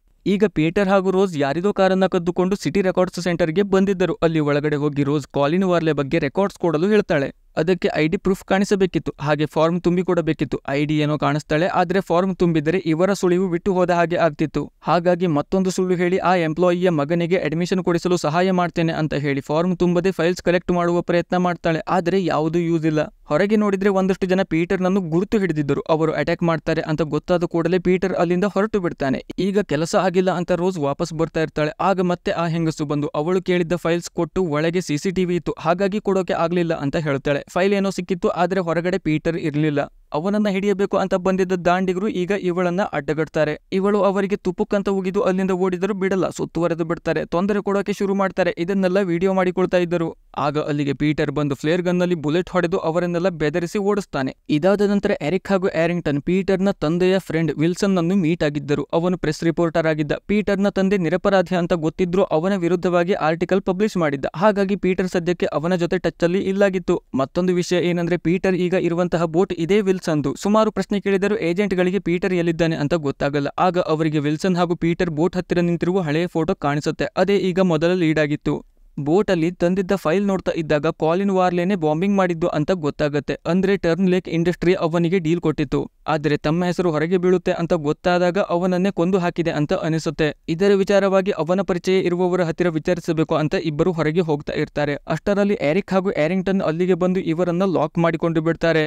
ಈಗ ಪೀಟರ್ ಹಾಗೂ ರೋಸ್ ಯಾರಿದೋ ಕಾರನ್ನ ಕದ್ದುಕೊಂಡು ಸಿಟಿ ರೆಕಾರ್ಡ್ಸ್ ಸೆಂಟರ್ಗೆ ಬಂದಿದ್ದರು. ಅಲ್ಲಿ ಒಳಗಡೆ ಹೋಗಿ ರೋಸ್ ಕಾಲಿನ್ ವಾರ್ಲೆ ಬಗ್ಗೆ ರೆಕಾರ್ಡ್ಸ್ ಕೊಡಲು ಹೇಳ್ತಾಳೆ. ಅದಕ್ಕೆ ID ಪ್ರೂಫ್ ಕಾಣಿಸಬೇಕಿತ್ತು. ಹಾಗೆ ಫಾರ್ಮ್ ತುಂಬಿ ಕೊಡಬೇಕಿತ್ತು. ID ಏನೋ ಕಾಣಿಸ್ತಾಳೆ, ಆದ್ರೆ ಫಾರ್ಮ್ ತುಂಬಿದರೆ ಇವರ ಸುಳಿವು ಬಿಟ್ಟು ಹೋದ ಹಾಗೆ ಆಗ್ತಿತ್ತು. ಹಾಗಾಗಿ ಮತ್ತೊಂದು ಸುಳ್ಳು ಹೇಳಿ ಆ ಎಂಪ್ಲಾಯಿಯ ಮಗನಿಗೆ ಅಡ್ಮಿಷನ್ ಕೊಡಿಸಲು ಸಹಾಯ ಮಾಡ್ತೇನೆ ಅಂತ ಹೇಳಿ ಫಾರ್ಮ್ ತುಂಬದೆ ಫೈಲ್ಸ್ ಕಲೆಕ್ಟ್ ಮಾಡುವ ಪ್ರಯತ್ನ ಮಾಡ್ತಾಳೆ. ಆದರೆ ಯಾವುದೂ ಯೂಸ್ ಇಲ್ಲ. ಹೊರಗೆ ನೋಡಿದ್ರೆ ಒಂದಷ್ಟು ಜನ ಪೀಟರ್ನನ್ನು ಗುರುತು ಹಿಡಿದಿದ್ದರು. ಅವರು ಅಟ್ಯಾಕ್ ಮಾಡ್ತಾರೆ ಅಂತ ಗೊತ್ತಾದ ಕೂಡಲೇ ಪೀಟರ್ ಅಲ್ಲಿಂದ ಹೊರಟು ಬಿಡ್ತಾನೆ. ಈಗ ಕೆಲಸ ಆಗಿಲ್ಲ ಅಂತ ರೋಸ್ ವಾಪಸ್ ಬರ್ತಾ ಇರ್ತಾಳೆ. ಆಗ ಮತ್ತೆ ಆ ಹೆಂಗಸು ಬಂದು ಅವಳು ಕೇಳಿದ್ದ ಫೈಲ್ಸ್ ಕೊಟ್ಟು ಒಳಗೆ CCTV ಇತ್ತು, ಹಾಗಾಗಿ ಕೊಡೋಕೆ ಆಗ್ಲಿಲ್ಲ ಅಂತ ಹೇಳ್ತಾಳೆ. ಫೈಲ್ ಏನೋ ಸಿಕ್ಕಿತ್ತು, ಆದ್ರೆ ಹೊರಗಡೆ ಪೀಟರ್ ಇರ್ಲಿಲ್ಲ. ಅವನನ್ನ ಹಿಡಿಯಬೇಕು ಅಂತ ಬಂದಿದ್ದ ದಾಂಡಿಗರು ಈಗ ಇವಳನ್ನ ಅಡ್ಡಗಡ್ತಾರೆ. ಇವಳು ಅವರಿಗೆ ತುಪ್ಪಕ್ಕಂತ ಉಗಿದು ಅಲ್ಲಿಂದ ಓಡಿದರೂ ಬಿಡಲ್ಲ, ಸುತ್ತುವರೆದು ಬಿಡ್ತಾರೆ, ತೊಂದರೆ ಕೊಡೋಕೆ ಶುರು ಮಾಡ್ತಾರೆ. ಇದನ್ನೆಲ್ಲ ವಿಡಿಯೋ ಮಾಡಿಕೊಳ್ತಾ ಇದ್ದರು. ಆಗ ಅಲ್ಲಿಗೆ ಪೀಟರ್ ಬಂದು ಫ್ಲೇರ್ ಗನ್ನಲ್ಲಿ ಬುಲೆಟ್ ಹೊಡೆದು ಅವರನ್ನೆಲ್ಲ ಬೆದರಿಸಿ ಓಡಿಸ್ತಾನೆ. ಇದಾದ ನಂತರ ಎರಿಕ್ ಹಾಗೂ ಆರಿಂಗ್ಟನ್ ಪೀಟರ್ನ ತಂದೆಯ ಫ್ರೆಂಡ್ ವಿಲ್ಸನ್ ನನ್ನು ಮೀಟ್ ಆಗಿದ್ದರು. ಅವನು ಪ್ರೆಸ್ ರಿಪೋರ್ಟರ್ ಆಗಿದ್ದ. ಪೀಟರ್ನ ತಂದೆ ನಿರಪರಾಧಿ ಅಂತ ಗೊತ್ತಿದ್ರು ಅವನ ವಿರುದ್ಧವಾಗಿ ಆರ್ಟಿಕಲ್ ಪಬ್ಲಿಷ್ ಮಾಡಿದ್ದ. ಹಾಗಾಗಿ ಪೀಟರ್ ಸದ್ಯಕ್ಕೆ ಅವನ ಜೊತೆ ಟಚ್ ಅಲ್ಲಿ ಇಲ್ಲಾಗಿತ್ತು. ಮತ್ತೊಂದು ವಿಷಯ ಏನಂದ್ರೆ ಪೀಟರ್ ಈಗ ಇರುವಂತಹ ಬೋಟ್ ಇದೇ ವಿಲ್ಸನ್. ಸುಮಾರು ಪ್ರಶ್ನೆ ಕೇಳಿದರೂ ಏಜೆಂಟ್ಗಳಿಗೆ ಪೀಟರ್ ಎಲ್ಲಿದ್ದಾನೆ ಅಂತ ಗೊತ್ತಾಗಲ್ಲ. ಆಗ ಅವರಿಗೆ ವಿಲ್ಸನ್ ಹಾಗೂ ಪೀಟರ್ ಬೋಟ್ ಹತ್ತಿರ ನಿಂತಿರುವ ಹಳೆಯ ಫೋಟೋ ಕಾಣಿಸುತ್ತೆ. ಅದೇ ಈಗ ಮೊದಲ ಲೀಡ್ ಆಗಿತ್ತು. ಬೋಟ್ ಅಲ್ಲಿ ತಂದಿದ್ದ ಫೈಲ್ ನೋಡ್ತಾ ಇದ್ದಾಗ ಕಾಲಿನ್ ವಾರ್ಲೆನೆ ಬಾಂಬಿಂಗ್ ಮಾಡಿದ್ದು ಅಂತ ಗೊತ್ತಾಗತ್ತೆ. ಅಂದ್ರೆ ಟರ್ನ್ ಲೇಕ್ ಇಂಡಸ್ಟ್ರಿ ಅವನಿಗೆ ಡೀಲ್ ಕೊಟ್ಟಿತ್ತು. ಆದ್ರೆ ತಮ್ಮ ಹೆಸರು ಹೊರಗೆ ಬೀಳುತ್ತೆ ಅಂತ ಗೊತ್ತಾದಾಗ ಅವನನ್ನೇ ಕೊಂದು ಹಾಕಿದೆ ಅಂತ ಅನಿಸುತ್ತೆ. ಇದರ ವಿಚಾರವಾಗಿ ಅವನ ಪರಿಚಯ ಇರುವವರ ಹತ್ತಿರ ವಿಚಾರಿಸಬೇಕು ಅಂತ ಇಬ್ಬರು ಹೊರಗೆ ಹೋಗ್ತಾ ಇರ್ತಾರೆ. ಅಷ್ಟರಲ್ಲಿ ಎರಿಕ್ ಹಾಗೂ ಆರಿಂಗ್ಟನ್ ಅಲ್ಲಿಗೆ ಬಂದು ಇವರನ್ನ ಲಾಕ್ ಮಾಡಿಕೊಂಡು ಬಿಡ್ತಾರೆ.